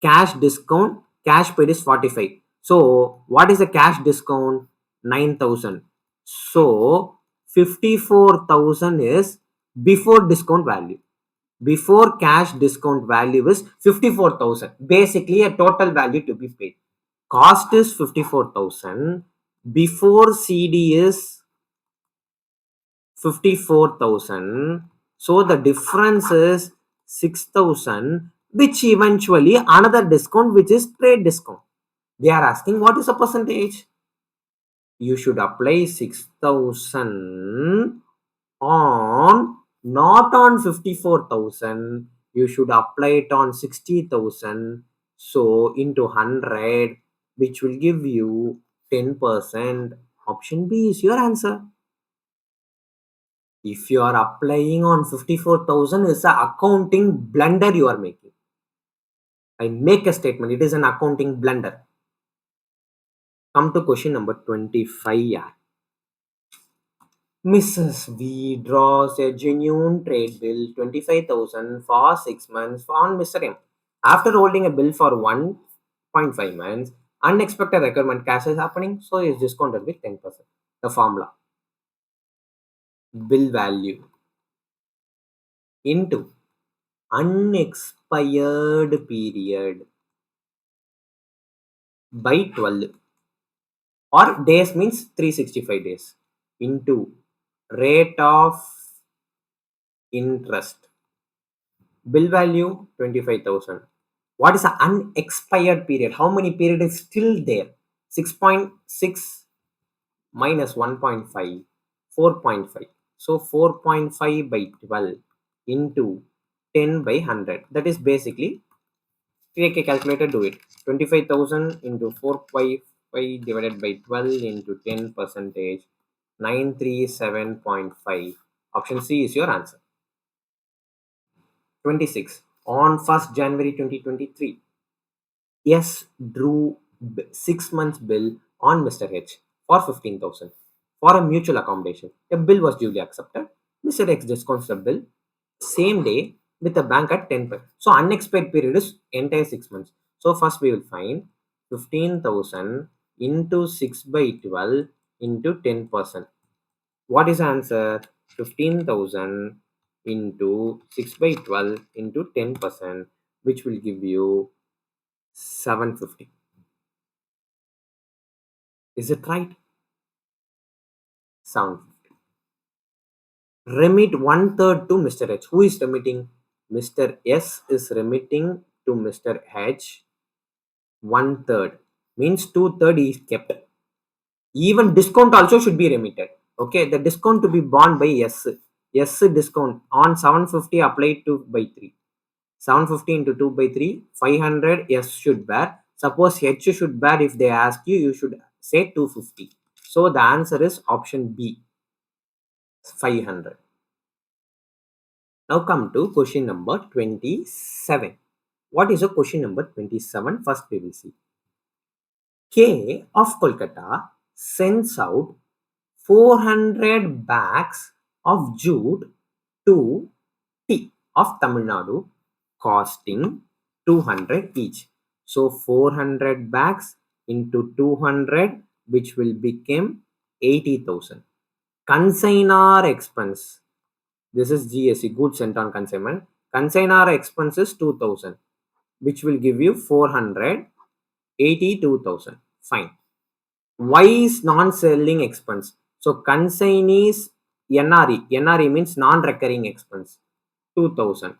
cash discount, cash paid is 45. So what is the cash discount? 9,000. So 54,000 is before discount value. Before cash discount value is 54,000. Basically a total value to be paid. Cost is 54,000. Before CD is 54,000. So the difference is 6,000, which eventually another discount, which is trade discount. They are asking what is the percentage? You should apply 6,000 on, not on 54,000. You should apply it on 60,000. So into 100, which will give you 10%. Option B is your answer. If you are applying on 54,000, it's an accounting blunder you are making. I make a statement, it is an accounting blunder. Come to question number 25. Yeah. Mrs. V draws a genuine trade bill 25,000 for 6 months on Mr. M. After holding a bill for 1.5 months, unexpected requirement cash is happening, so is discounted with 10%. The formula: bill value into unexpired period by 12, or days means 365 days, into rate of interest. Bill value 25,000. What is the unexpired period? How many period is still there? 6.6 minus 1.5, 4.5. So 4.5 by 12 into 10 by 100. That is basically, take a calculator, do it. 25,000 into 4.5 divided by 12 into 10 percentage, 937.5. Option C is your answer. 26. On 1st January 2023, S drew 6 months bill on Mr. H for 15,000 for a mutual accommodation. A bill was duly accepted. Mr. X discounts the bill same day with the bank at 10%. So unexpired period is entire 6 months. So first we will find 15,000 into 6 by 12 into 10%. What is the answer? 15,000 into 6 by 12 into 10%, which will give you 750. Is it right? 750. Remit 1/3 to Mr. H. Who is remitting? Mr. S is remitting to Mr. H 1/3. Means 2/3 is kept. Even discount also should be remitted. Okay, the discount to be borne by S. S discount on 750 applied to by 3. 750 into 2 by 3, 500 S should bear. Suppose H should bear, if they ask you, you should say 250. So the answer is option B, 500. Now come to question number 27. What is a question number 27? First we will see. K of Kolkata sends out 400 bags of jute to T of Tamil Nadu, costing 200 each. So 400 bags into 200, which will become 80,000. Consignor expense. This is GSC, goods sent on consignment. Consignor expense is 2,000, which will give you 400, 82,000. Fine. Y is non-selling expense. So consignee is NRE. NRE means non-recurring expense, 2,000.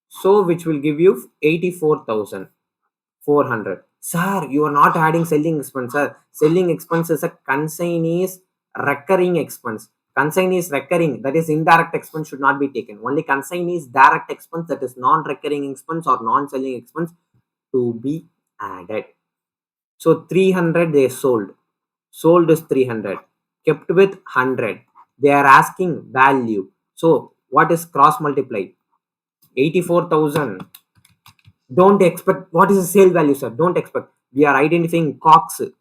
So which will give you 84,400. Sir, you are not adding selling expense, sir. Selling expense is a consignee's recurring expense. Consignee is recurring, that is indirect expense should not be taken. Only consignee is direct expense, that is non-recurring expense or non-selling expense, to be added. So 300 they sold. Sold is 300. Kept with 100. They are asking value. So what is cross multiplied? 84,000. Don't expect, what is the sale value, sir? Don't expect. We are identifying COGS,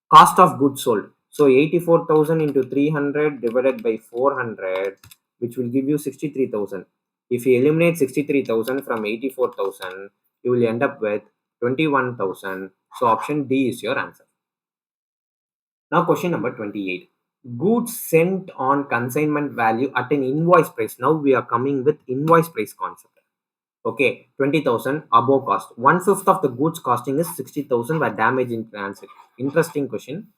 cost of goods sold. So 84,000 into 300 divided by 400, which will give you 63,000. If you eliminate 63,000 from 84,000, you will end up with 21,000. So option D is your answer. Now question number 28. Goods sent on consignment value at an invoice price. Now we are coming with invoice price concept. Okay, 20,000 above cost. 1/5 of the goods costing is 60,000 were damaged in transit. Interesting question.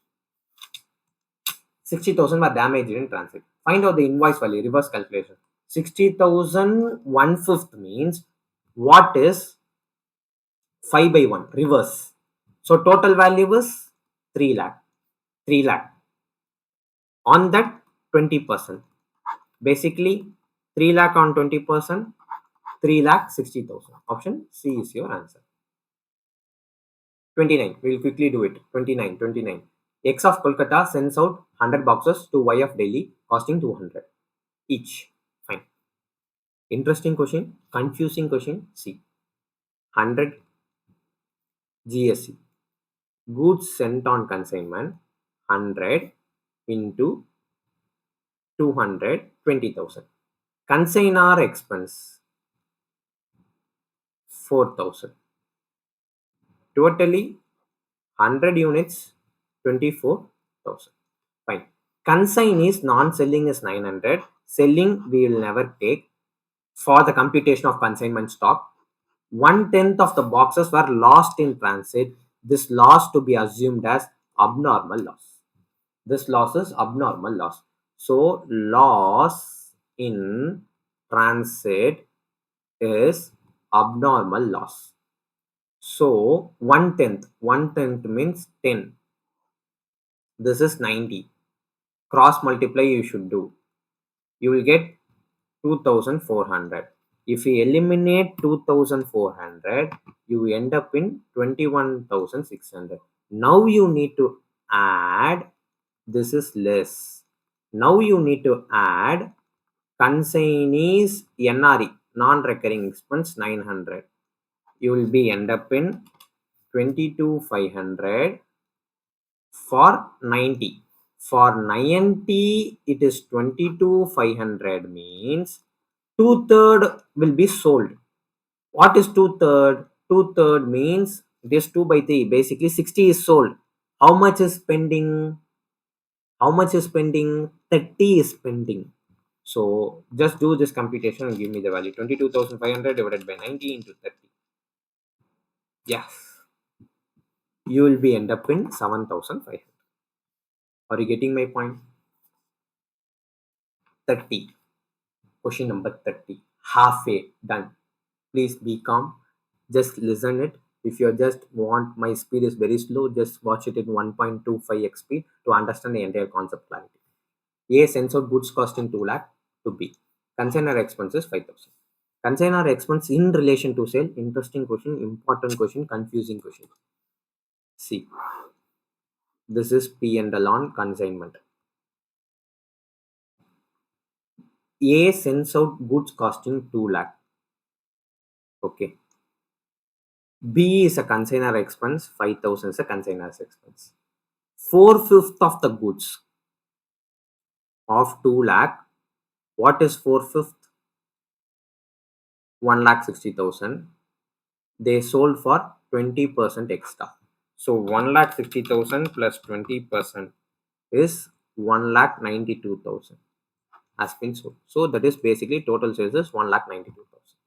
60,000 were damaged in transit. Find out the invoice value, reverse calculation. 60,000 1/5 means what is 5 by 1? Reverse. So total value is 3 lakh. 3 lakh. On that 20%. Basically 3 lakh on 20%, 3,60,000. Option C is your answer. 29. We'll quickly do it. 29. X of Kolkata sends out 100 boxes to Y of Delhi, costing 200 each. Fine. Interesting question. Confusing question. C. 100 GSC. Goods sent on consignment, 100 into 220,000. Consignor expense 4,000. Totally 100 units 24,000. Fine. Consign is non-selling is 900. Selling we will never take. For the computation of consignment stock, 1/10 of the boxes were lost in transit. This loss to be assumed as abnormal loss. This loss is abnormal loss. So loss in transit is abnormal loss. So 1/10 means 10. This is 90. Cross multiply you should do. You will get 2400. If we eliminate 2400, you end up in 21,600. Now you need to add, this is less. Now you need to add consignees NRE, non-recurring expense 900. You will be end up in 22,500 for 90. For 90, it is 22,500 means 2/3 will be sold. What is 2/3? 2/3 means it is 2 by 3. Basically, 60 is sold. How much is pending? How much is pending? 30 is pending. So just do this computation and give me the value. 22,500 divided by 90 into 30. Yes. You will be end up in 7,500. Are you getting my point? 30. Question number 30. Halfway done. Please be calm. Just listen it. If you just want my speed is very slow, just watch it in 1.25x speed to understand the entire concept clarity. A, sends out goods costing 2 lakh to B. Consignor expenses 5,000. Consignor expense in relation to sale. Interesting question, important question, confusing question. See, this is P and L on consignment. A sends out goods costing 2 lakh. Okay. B is a consignor expense, 5,000 is a consignor's expense. 4/5 of the goods of 2 lakh. What is 4/5? 1,60,000. They sold for 20% extra. So 1,60,000 plus 20% is 1,92,000 has been sold. So that is basically total sales is 1,92,000.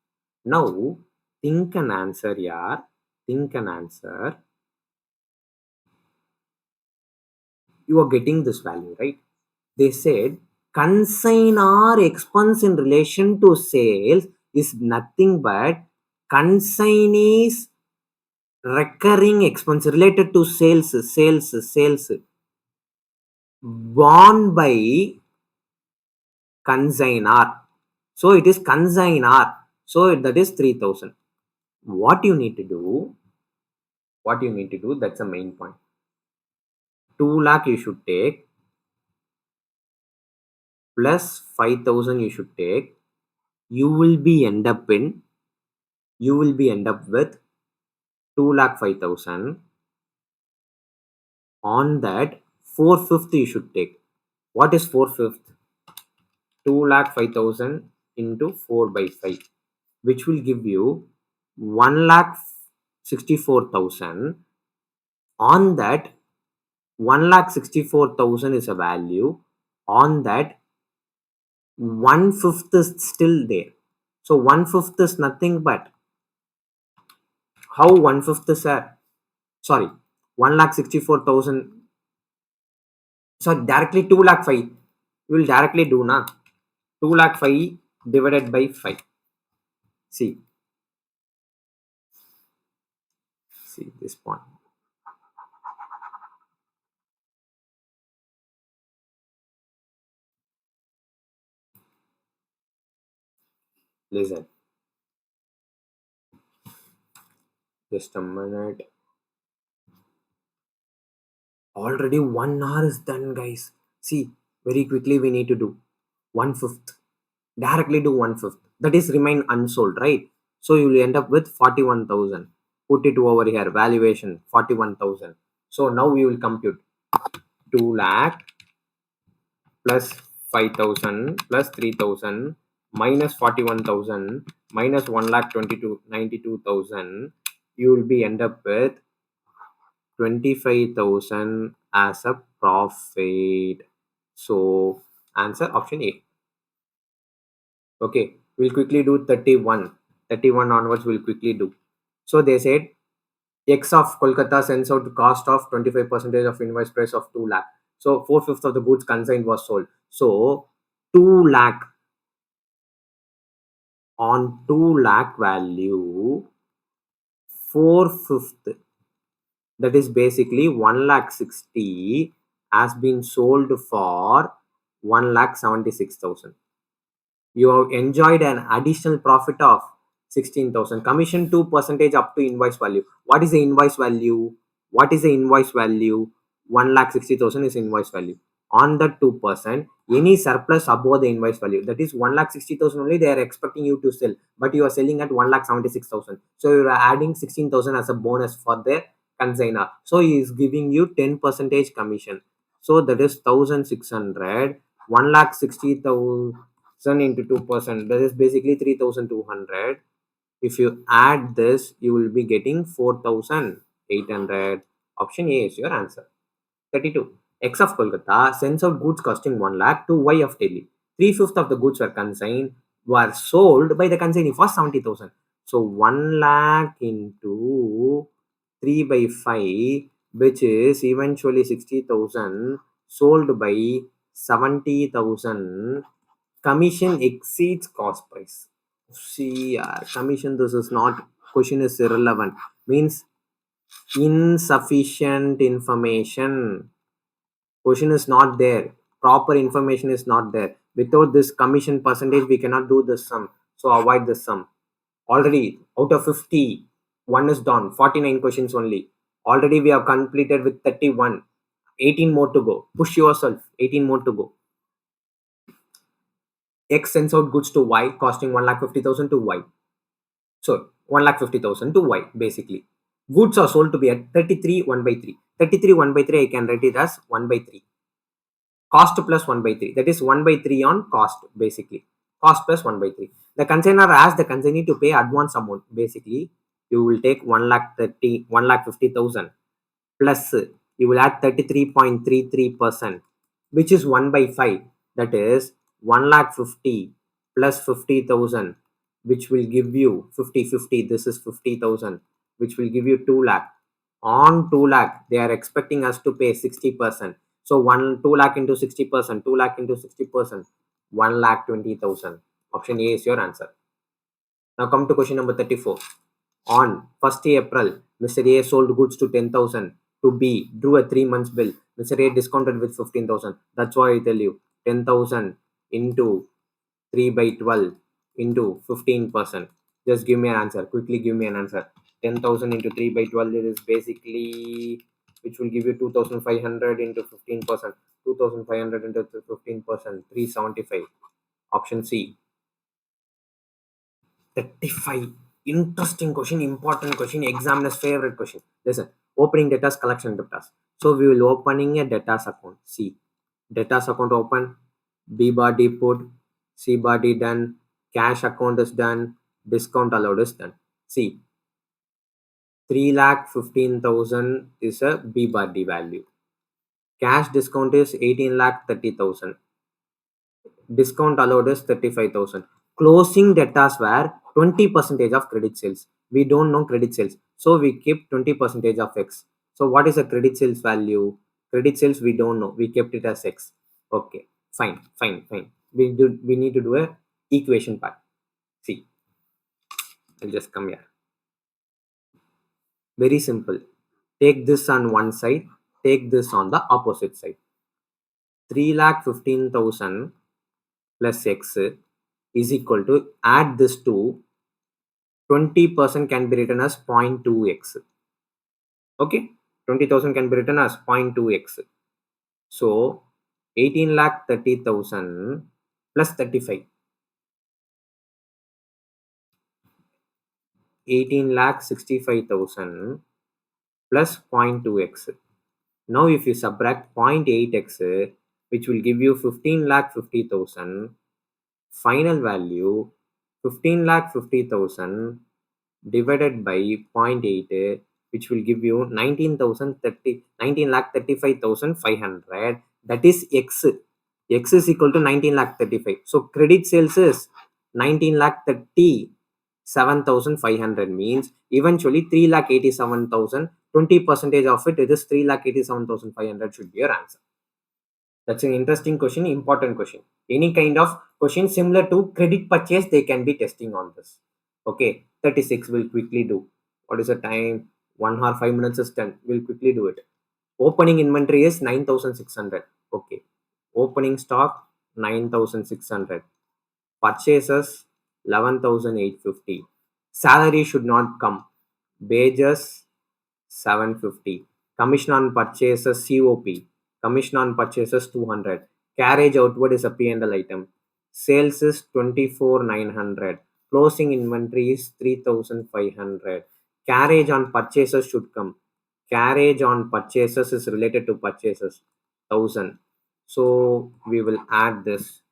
Now think an answer, yeah. Think an answer. You are getting this value, right? They said consignor expense in relation to sales is nothing but consignees recurring expense related to sales borne by consignor. So it is consignor. So that is 3,000. What you need to do, that's the main point. 2 lakh you should take plus 5,000 you should take. You will be end up with 2,05,000. On that 4/5 you should take. What is 4/5? 2,05,000 into 4 by 5, which will give you 1,64,000. On that 1,64,000 is a value. On that 1/5 is still there. So 1/5 is nothing but how 1/5 is a 1,64,000. So directly 2,05,000. You will directly do na. 2,05,000 divided by 5. See this point. Listen. Just a minute. Already 1 hour is done, guys. See, very quickly we need to do 1/5. Directly do 1/5. That is remain unsold, right? So you will end up with 41,000. Put it over here. Valuation 41,000. So now we will compute 2 lakh plus 5,000 plus 3,000 minus 41,000 minus 1,92,000, you will be end up with 25,000 as a profit. So answer option A. Okay, we'll quickly do 31. 31 onwards we'll quickly do. So they said X of Kolkata sends out the cost of 25% of invoice price of 2 lakh. So 4/5 of the goods consigned was sold. So 2 lakh on 2 lakh value, 4/5, that is basically 1,60,000 has been sold for 1,76,000. You have enjoyed an additional profit of 16,000. Commission 2% up to invoice value. What is the invoice value? What is the invoice value? 1,60,000 is invoice value. On the 2%, any surplus above the invoice value, that is 1,60,000 only they are expecting you to sell, but you are selling at 1,76,000. So you are adding 16,000 as a bonus for the consignor. So he is giving you 10% commission. So that is 1,600. 1,60,000 into 2%, that is basically 3,200. If you add this, you will be getting 4,800. Option A is your answer. 32. X of Kolkata sends out goods costing 1 lakh to Y of Delhi. 3/5 of the goods were sold by the consignee for 70,000. So 1 lakh into 3 by 5, which is eventually 60,000, sold by 70,000. Commission exceeds cost price. See, commission, this is not, question is irrelevant. Means insufficient information. Question is not there. Proper information is not there. Without this commission percentage, we cannot do this sum. So avoid this sum. Already out of 50, one is done. 49 questions only. Already we have completed with 31. 18 more to go. Push yourself. 18 more to go. X sends out goods to Y costing 1,50,000 to Y. So 1,50,000 to Y basically. Goods are sold to be at 33 1 by 3. 33 1 by 3 I can write it as 1 by 3. Cost plus 1 by 3. That is 1 by 3 on cost basically. Cost plus 1 by 3. The consignor asks the consignee to pay advance amount. Basically, you will take 1,50,000 plus you will add 33.33%, which is 1 by 5. That is 1,50,000 plus 50,000, which will give you 50. This is 50,000, which will give you 2 lakh. On 2 lakh, they are expecting us to pay 60%. So 2 lakh into 60%, 2 lakh into 60%, 1,20,000. Option A is your answer. Now come to question number 34. On 1st April, Mr. A sold goods to 10,000 to B, drew a 3 months bill. Mr. A discounted with 15,000. That's why I tell you 10,000 into 3 by 12 into 15%. Just give me an answer. Quickly give me an answer. 10,000 into 3 by 12 is basically, which will give you 2,500 into 15%. 2,500 into 15%. 375. Option C. 35. Interesting question, important question, examiner's favorite question. Listen, opening debtors, collection debtors. So we will opening a debtors account. C. Debtors account open. B bar D put. C bar D done. Cash account is done. Discount allowed is done. C. 3,15,000 is a B bar D value. Cash discount is 18,30,000. Discount allowed is 35,000. Closing debtors were 20% of credit sales. We don't know credit sales, so we keep 20% of X. So what is the credit sales value? Credit sales we don't know. We kept it as X. Okay, fine. We need to do a equation part. See, I'll just come here. Very simple. Take this on one side. Take this on the opposite side. 3,15,000 plus X is equal to, add this to 20% can be written as 0.2x. Okay, 20,000 can be written as 0.2x. So 18,30,000 plus 35. 18,65,000 plus 0.2x. Now if you subtract 0.8x, which will give you 15,50,000. Final value 15,50,000 divided by 0.8, which will give you 19,35,500. That is X. X is equal to 19,35,000. So credit sales is 19,37,500 means eventually 3,87,000. 20% of it is 3,87,500 should be your answer. That's an interesting question, important question. Any kind of question similar to credit purchase, they can be testing on this. Okay, 36 will quickly do. What is the time? 1 hour 5 minutes is done. We'll quickly do it. Opening inventory is 9,600. Okay. Opening stock 9,600. Purchases 11,850. Salary should not come. Wages 750. Commission on purchases COP. Commission on purchases 200. Carriage outward is a P&L item. Sales is 24,900. Closing inventory is 3,500. Carriage on purchases should come. Carriage on purchases is related to purchases 1,000. So we will add this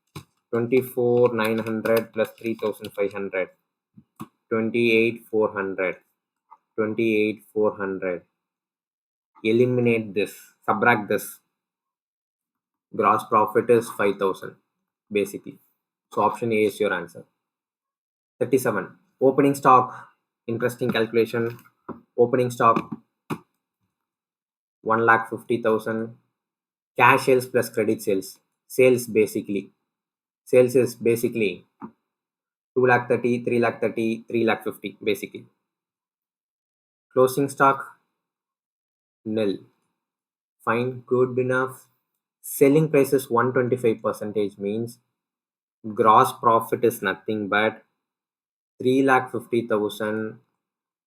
24,900 plus 3,500. 28,400. 28,400. Eliminate this, subtract this. Gross profit is 5,000 basically. So option A is your answer. 37. Opening stock. Interesting calculation. Opening stock 1,50,000. Cash sales plus credit sales. Sales basically. Sales is basically 2,30,000, 3,30,000, 3,50,000 basically. Closing stock nil. Fine, good enough. Selling price is 125% means gross profit is nothing but 3,50,000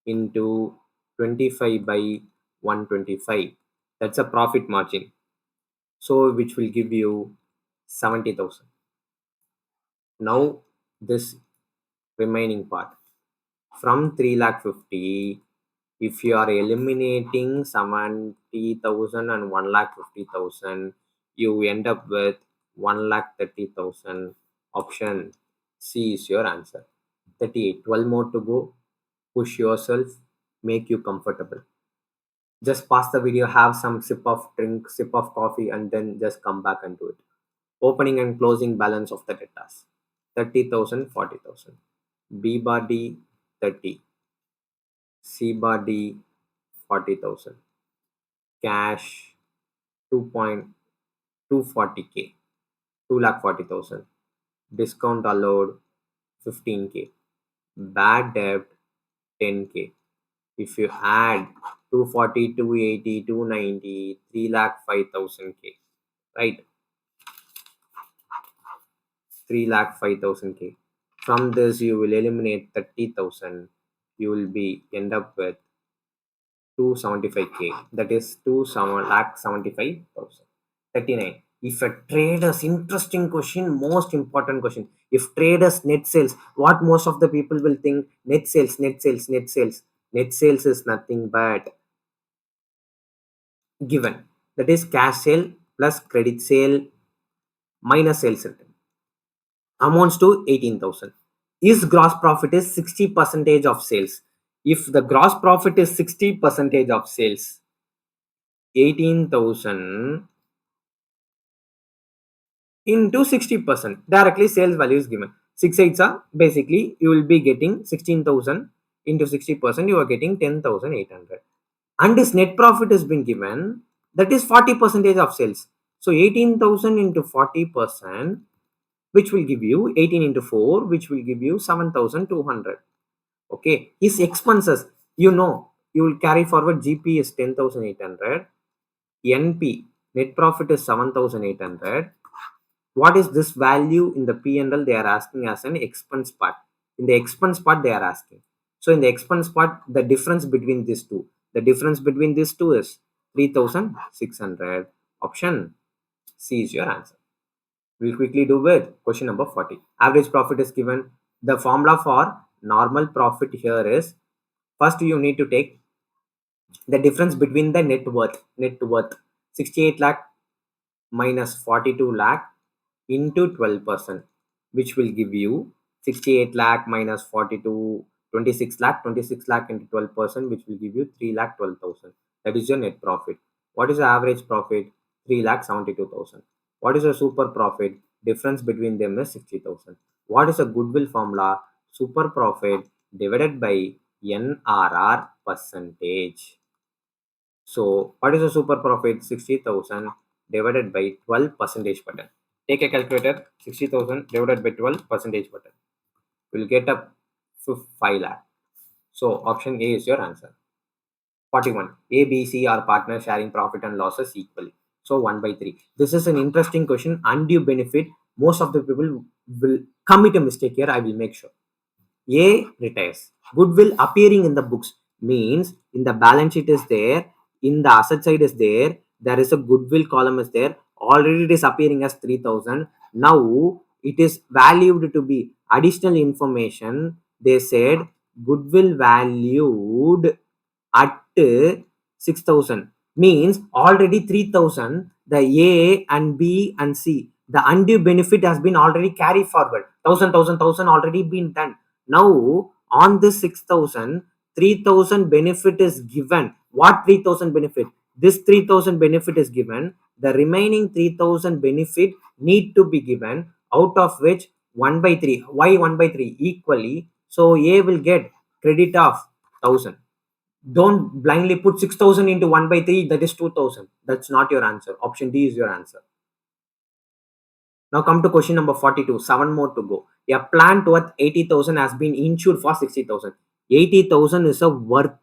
into 25 by 125. That's a profit margin. So which will give you 70,000. Now this remaining part from 3,50,000, if you are eliminating 70,000 and 1,50,000, you end up with 1,30,000. Option C is your answer. 38. 12 more to go. Push yourself, make you comfortable. Just pause the video, have some sip of drink, sip of coffee, and then just come back and do it. Opening and closing balance of the debtors 30,000, 40,000. B bar D 30. C bar D 40,000. Cash 2.240k. 2,40,000. Discount allowed 15k. Bad debt 10k. If you add 240, 280, 290, 3,05,000k, right? 3,05,000k. From this, you will eliminate 30,000. You will be end up with 275k. That is 2,75,000. 39. If a trader's interesting question, most important question. If traders net sales, what most of the people will think net sales, net sales, net sales. Net sales is nothing but given. That is cash sale plus credit sale minus sales return. Amounts to 18,000. Is gross profit is 60% of sales. If the gross profit is 60% of sales, 18,000 into 60%, directly sales value is given. 6 8s are basically you will be getting 16,000 into 60%, you are getting 10,800. And this net profit has been given, that is 40% of sales. So 18,000 into 40%, which will give you 18 into 4, which will give you 7,200. Okay, his expenses, you know, you will carry forward GP is 10,800, NP net profit is 7,800. What is this value in the P&L? They are asking as an expense part. In the expense part, they are asking. So in the expense part, the difference between these two, the difference between these two is 3,600. Option C is your answer. We'll quickly do with question number 40. Average profit is given. The formula for normal profit here is, first you need to take the difference between the net worth 68 lakh minus 42 lakh into 12%, which will give you 68 lakh minus 42, 26 lakh, 26 lakh into 12%, which will give you 3 lakh 12,000. That is your net profit. What is the average profit? 3 lakh 72,000. What is the super profit? Difference between them is 60,000. What is a goodwill formula? Super profit divided by NRR percentage. So what is the super profit? 60,000 divided by 12 percentage button. Take a calculator, 60,000 divided by 12 percentage button. We'll get a 5 lakh. So option A is your answer. 41. A, B, C are partners sharing profit and losses equally. So 1 by 3. This is an interesting question. Undue benefit. Most of the people will commit a mistake here. I will make sure. A, retires. Goodwill appearing in the books means in the balance sheet is there, in the asset side is there, there is a goodwill column is there. Already it is appearing as 3,000. Now it is valued to be additional information. They said goodwill valued at 6,000 means already 3,000. The A and B and C, the undue benefit has been already carried forward. 1,000 already been done. Now on this 6,000, 3,000 benefit is given. What 3,000 benefit? This 3,000 benefit is given. The remaining 3,000 benefit need to be given, out of which 1 by 3. Why 1 by 3? Equally. So A will get credit of 1,000. Don't blindly put 6,000 into 1 by 3. That is 2,000. That's not your answer. Option D is your answer. Now come to question number 42. 7 more to go. A plant worth 80,000 has been insured for 60,000. 80,000 is a worth,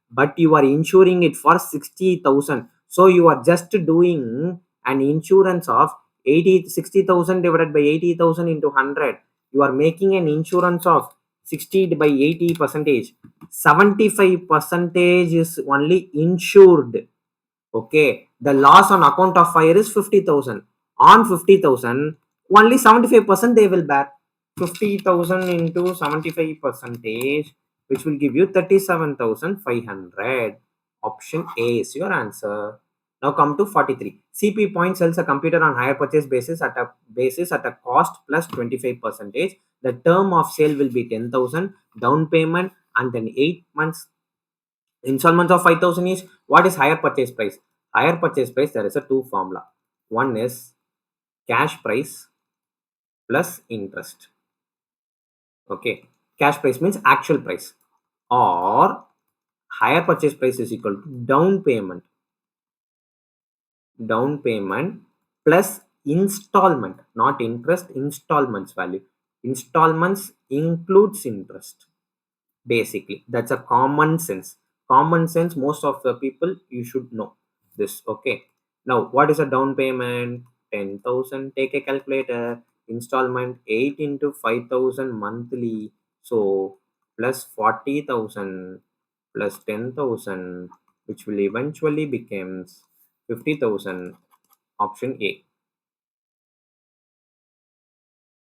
but you are insuring it for 60,000. So you are just doing an insurance of 60,000 divided by 80,000 into 100. You are making an insurance of 60 by 80 percentage. 75 percentage is only insured. Okay, the loss on account of fire is 50,000. On 50,000, only 75% they will bear. 50,000 into 75 percentage, which will give you 37,500. Option A is your answer. Now come to 43. CP point sells a computer on hire purchase basis at a cost plus 25 percentage. The term of sale will be 10,000, down payment, and then 8 months installments of 5,000 each. What is higher purchase price? Higher purchase price, there is a two formula. One is cash price plus interest. Okay, cash price means actual price, or higher purchase price is equal to down payment. Down payment plus installment, not interest, installments value. Installments includes interest. Basically, that's a common sense. Common sense, most of the people you should know this. Okay, now what is a down payment? 10,000. Take a calculator. Installment 8 into 5,000 monthly, so plus 40,000 plus 10,000, which will eventually becomes 50,000. Option A.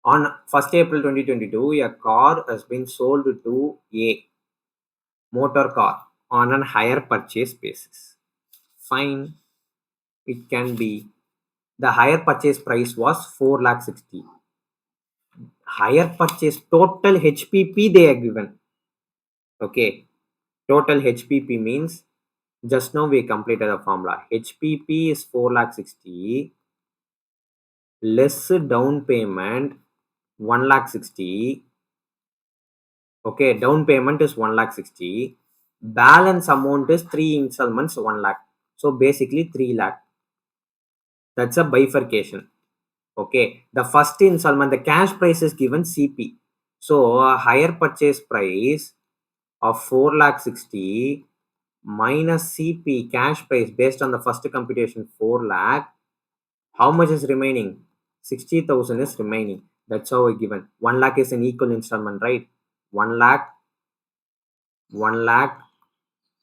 On 1st April 2022, a car has been sold to A motor car on a higher purchase basis. Fine, it can be. The higher purchase price was 4 lakh 60. Higher purchase total HPP they are given. Okay, total HPP means just now we completed a formula. HPP is 4 lakh 60 less down payment 1 lakh 60. Okay, down payment is 1 lakh 60. Balance amount is 3 installments 1 lakh. So basically 3 lakh. That's a bifurcation. Okay, the first installment, the cash price is given CP. So a higher purchase price of 4 lakh 60 minus CP cash price based on the first computation 4 lakh. How much is remaining? 60,000 is remaining. That's how I given. 1 lakh is an equal installment, right? 1 lakh, 1 lakh.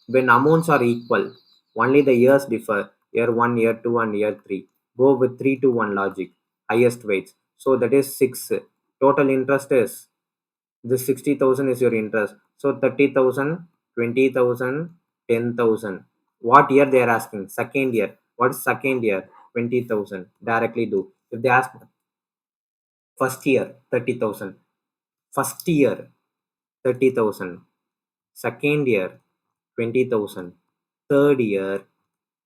When amounts are equal, only the years differ. Year 1, year 2, and year 3. Go with 3 to 1 logic. Highest weights. So that is 6. Total interest is, this 60,000 is your interest. So 30,000, 20,000, 10,000. What year they are asking? Second year. What is second year? 20,000, directly do. If they ask first year 30,000, first year 30,000, second year 20,000, third year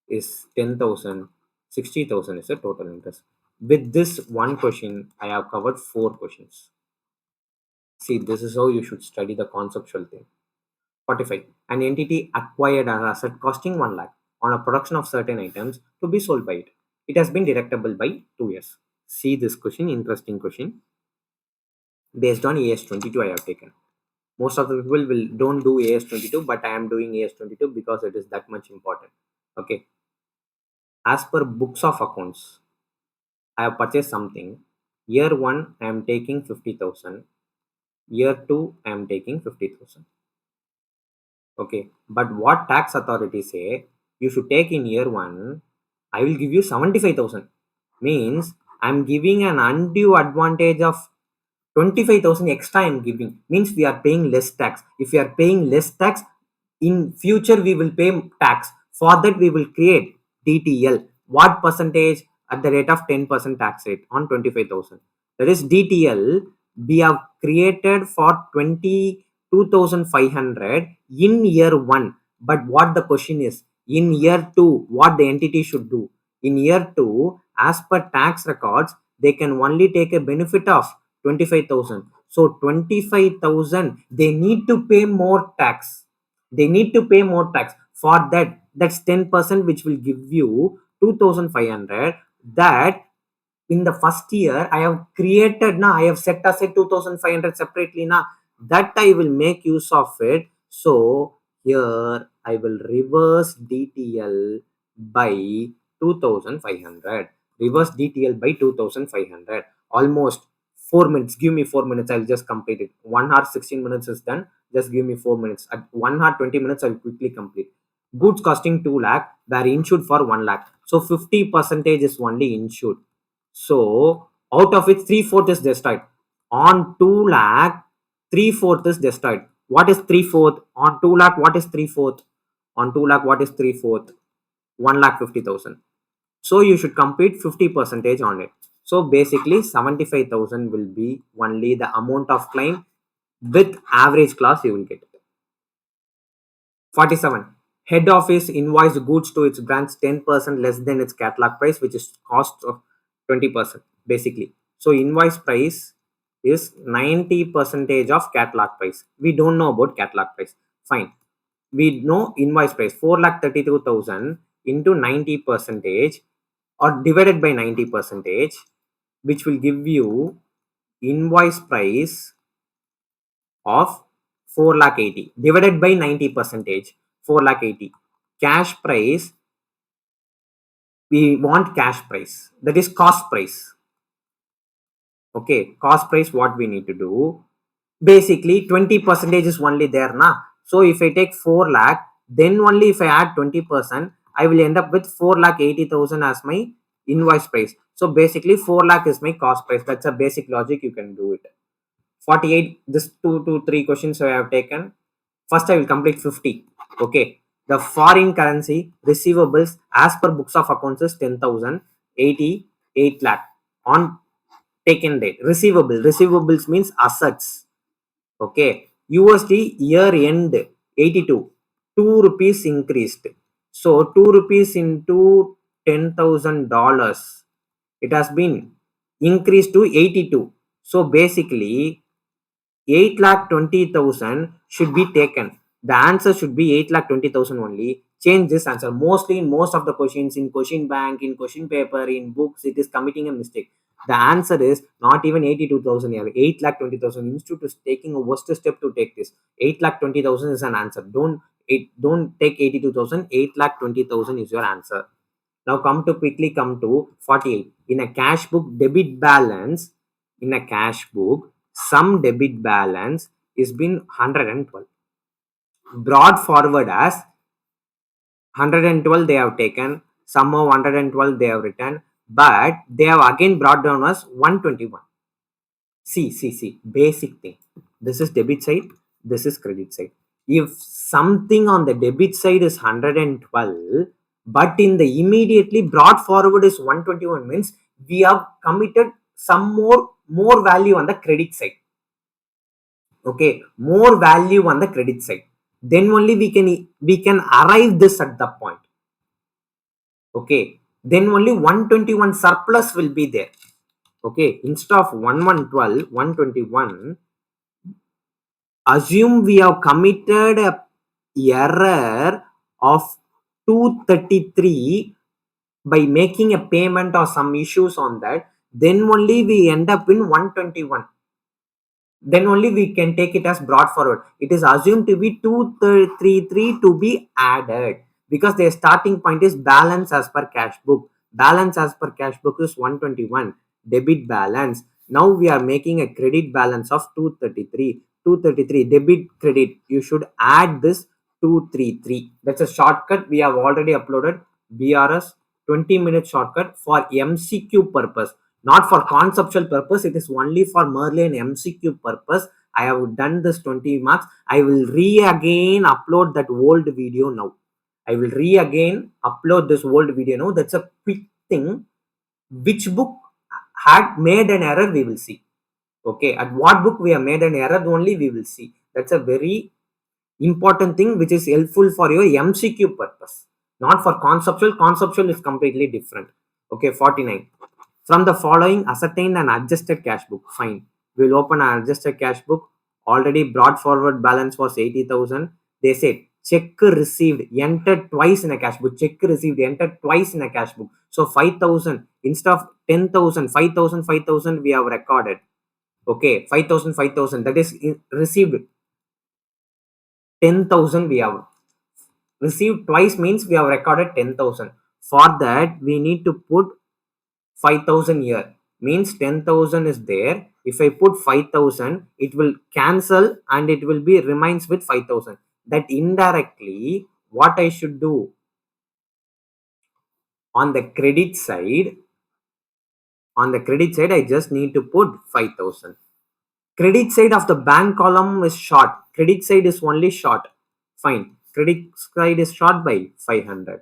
is 10,000, 60,000 is the total interest. With this one question, I have covered 4 questions. See, this is how you should study the conceptual thing. 45. An entity acquired an asset costing 1 lakh on a production of certain items to be sold by it. It has been deductible by 2 years. See this question, interesting question. Based on AS22 I have taken. Most of the people don't do AS22, but I am doing AS22 because it is that much important. Okay. As per books of accounts, I have purchased something. Year 1, I am taking 50,000. Year 2, I am taking 50,000. Okay. But what tax authorities say, you should take in year 1, I will give you 75,000. Means I am giving an undue advantage of 25,000 extra I am giving. Means we are paying less tax. If we are paying less tax, in future we will pay tax. For that we will create DTL. What percentage? At the rate of 10% tax rate on 25,000. That is DTL. We have created for 22,500 in year 1. But what the question is, in year 2, what the entity should do? In year 2, as per tax records, they can only take a benefit of 25,000. So 25,000, they need to pay more tax. They need to pay more tax. For that, that's 10%, which will give you 2,500. That in the first year I have created now, I have set aside 2,500 separately now, that I will make use of it. So here I will reverse DTL by 2,500. Reverse DTL by 2,500. Almost 4 minutes. Give me 4 minutes, I'll just complete it. 1 hour 16 minutes is done. Just give me 4 minutes. At 1 hour 20 minutes I'll quickly complete. Goods costing 2 lakh were insured for 1 lakh. So 50% is only insured. So out of it, 3/4 is destroyed. On 2 lakh, 3/4 is destroyed. What is 3/4? On 2 lakh, what is 3/4? On 2 lakh, what is 3/4? 1,50,000. So you should complete 50% on it. So basically 75,000 will be only the amount of claim. With average class you will get it. 47. Head office invoiced goods to its branch 10% less than its catalog price, which is cost of 20%. Basically, so invoice price is 90% of catalog price. We don't know about catalog price. Fine. We know invoice price 4,32,000 into 90% or divided by 90%, which will give you invoice price of 4,80,000 divided by 90%, 4,80,000. Cash price, we want cash price, that is cost price. Okay, cost price, what we need to do, basically 20% is only there now. So if I take 4 lakh, then only if I add 20%, I will end up with 4,80,000 as my invoice price. So basically 4 lakh is my cost price. That's a basic logic, you can do it. 48, this 2 to 3 questions I have taken. First I will complete 50. Okay, the foreign currency receivables as per books of accounts is 10,000, 88 lakh on taken date. Receivables means assets. Okay, USD year end 82, 2 rupees increased. So 2 rupees into $10,000, it has been increased to 82. So basically 8,20,000 should be taken. The answer should be 8,20,000 only. Change this answer. Mostly in most of the questions, in question bank, in question paper, in books, it is committing a mistake. The answer is not even 82,000 here. 8,20,000. Institute is taking a worst step to take this. 8,20,000 is an answer. Don't take 82,000. 8,20,000 is your answer. Now come to 48. In a cash book debit balance, in a cash book, some debit balance is been 112. Brought forward as 112 they have taken, somehow 112 they have written, but they have again brought down as 121. See, basic thing. This is debit side, this is credit side. If something on the debit side is 112, But in the immediately brought forward is 121, means we have committed some more value on the credit side. Okay, more value on the credit side. Then only we can arrive this at the point. Okay, then only 121 surplus will be there. Okay, instead of 1112, 121, assume we have committed a error of 233 by making a payment or some issues on that, then only we end up in 121. Then only we can take it as brought forward. It is assumed to be 233 to be added because their starting point is balance as per cash book. Balance as per cash book is 121. Debit balance. Now we are making a credit balance of 233. 233 debit credit. You should add this 233. That's a shortcut we have already uploaded. BRS 20-minute shortcut for MCQ purpose. Not for conceptual purpose, it is only for merely an MCQ purpose. I have done this 20 marks. I will again upload that old video now. I will again upload this old video now. That's a quick thing. Which book had made an error, we will see. Okay, at what book we have made an error only we will see. That's a very important thing which is helpful for your MCQ purpose. Not for conceptual. Conceptual is completely different. Okay, 49. From the following, ascertain an adjusted cash book. Fine. We'll open an adjusted cash book. Already brought forward balance was 80,000. They said check received entered twice in a cash book. Check received entered twice in a cash book. So 5,000 instead of 10,000, 5,000, 5,000 we have recorded. Okay, 5,000, 5,000. That is received 10,000 we have received twice means we have recorded 10,000. For that we need to put 5,000 here, means 10,000 is there. If I put 5,000, it will cancel and it will be remains with 5,000. That indirectly what I should do on the credit side, I just need to put 5,000. Credit side of the bank column is short. Credit side is only short. Fine. Credit side is short by 500.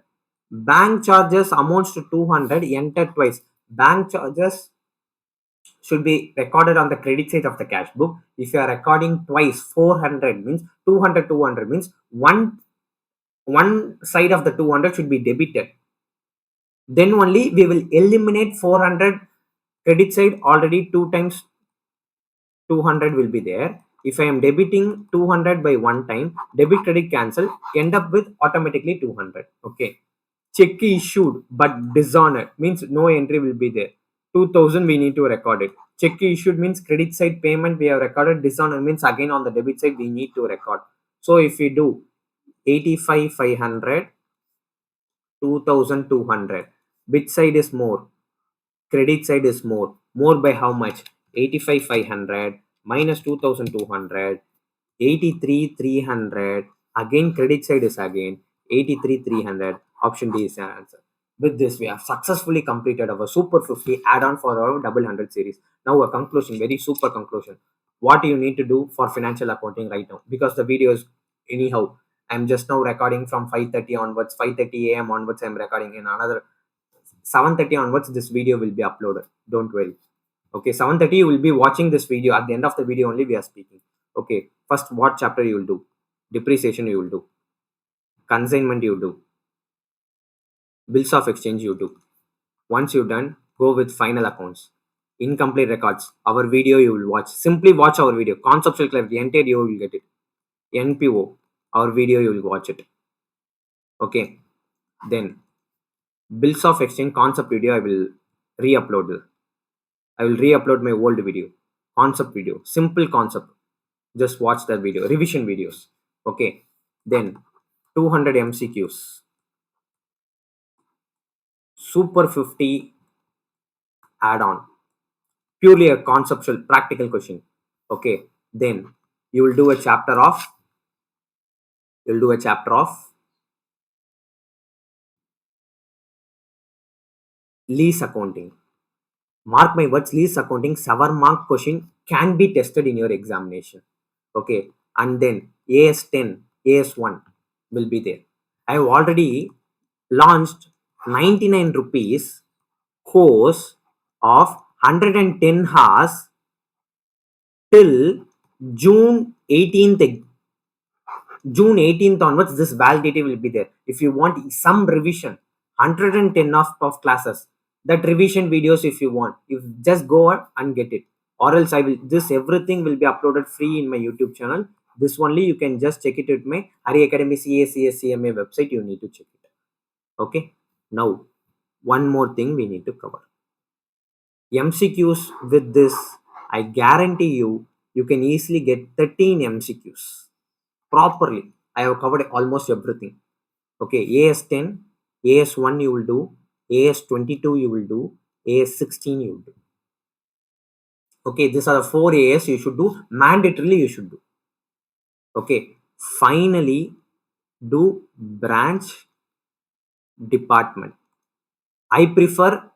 Bank charges amounts to 200 entered twice. Bank charges should be recorded on the credit side of the cash book. If you are recording twice, 400 means 200, 200 means one side of the 200 should be debited. Then only we will eliminate 400 credit side. Already 2 times 200 will be there. If I am debiting 200 by one time, debit credit cancel, end up with automatically 200. Okay. Check issued but dishonored means no entry will be there. 2,000 we need to record it. Check issued means credit side payment we have recorded. Dishonored means again on the debit side we need to record. So if we do 85,500, 2,200, which side is more? Credit side is more. More by how much? 85,500 minus 2,200, 83,300. Again credit side is again 83,300. Option D is the answer. With this, we have successfully completed our Super 50 add-on for our double 100 series. Now a conclusion, very super conclusion. What do you need to do for financial accounting right now? Because the video is anyhow, I'm just now recording from 5:30 onwards, 5:30 a.m. onwards. I'm recording in another 7:30 onwards. This video will be uploaded. Don't worry. Okay, 7:30 you will be watching this video. At the end of the video only we are speaking. Okay, first what chapter you will do? Depreciation you will do. Consignment you do. Bills of exchange you do. Once you're done, go with final accounts. Incomplete records. Our video you will watch. Simply watch our video. Conceptual clarity. Entire you will get it. NPO. Our video you will watch it. Okay. Then bills of exchange concept video I will re-upload. I will re-upload my old video. Concept video. Simple concept. Just watch that video. Revision videos. Okay. Then 200 MCQs. Super 50 add-on. Purely a conceptual practical question. Okay. Then you will do a chapter of lease accounting. Mark my words, lease accounting 7-mark question can be tested in your examination. Okay. And then AS10, AS1 will be there. I have already launched 99 rupees course of 110 hours till June 18th. June 18th onwards, this validity will be there. If you want some revision, 110 of classes, that revision videos if you want, you just go on and get it. Or else I will, this everything will be uploaded free in my YouTube channel. This only you can just check it at my Hari Academy CMA website. You need to check it. Okay. Now, one more thing we need to cover. MCQs with this, I guarantee you, you can easily get 13 MCQs properly. I have covered almost everything. Okay, AS10, AS1 you will do, AS22 you will do, AS16 you will do. Okay, these are the 4 AS you should do. Mandatorily you should do. Okay, finally do branch department. I prefer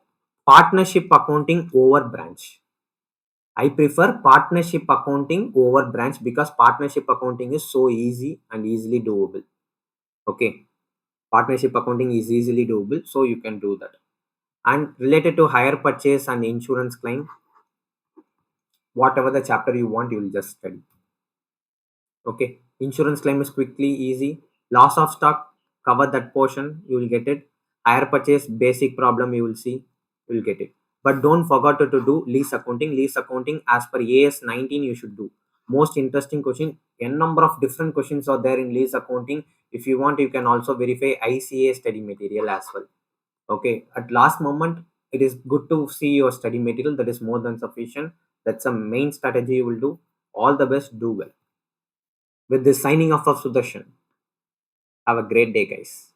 partnership accounting over branch. I prefer partnership accounting over branch because partnership accounting is so easy and easily doable. Okay, partnership accounting is easily doable, so you can do that. And related to hire purchase and insurance claim, whatever the chapter you want, you will just study. Okay, insurance claim is quickly easy. Loss of stock, cover that portion, you will get it. Hire purchase, basic problem you will see, you will get it. But don't forget to do lease accounting. Lease accounting as per AS 19 you should do. Most interesting question. N number of different questions are there in lease accounting. If you want, you can also verify ICA study material as well. Okay, at last moment, it is good to see your study material. That is more than sufficient. That's a main strategy you will do. All the best, do well. With this signing off of Sudarshan, have a great day, guys.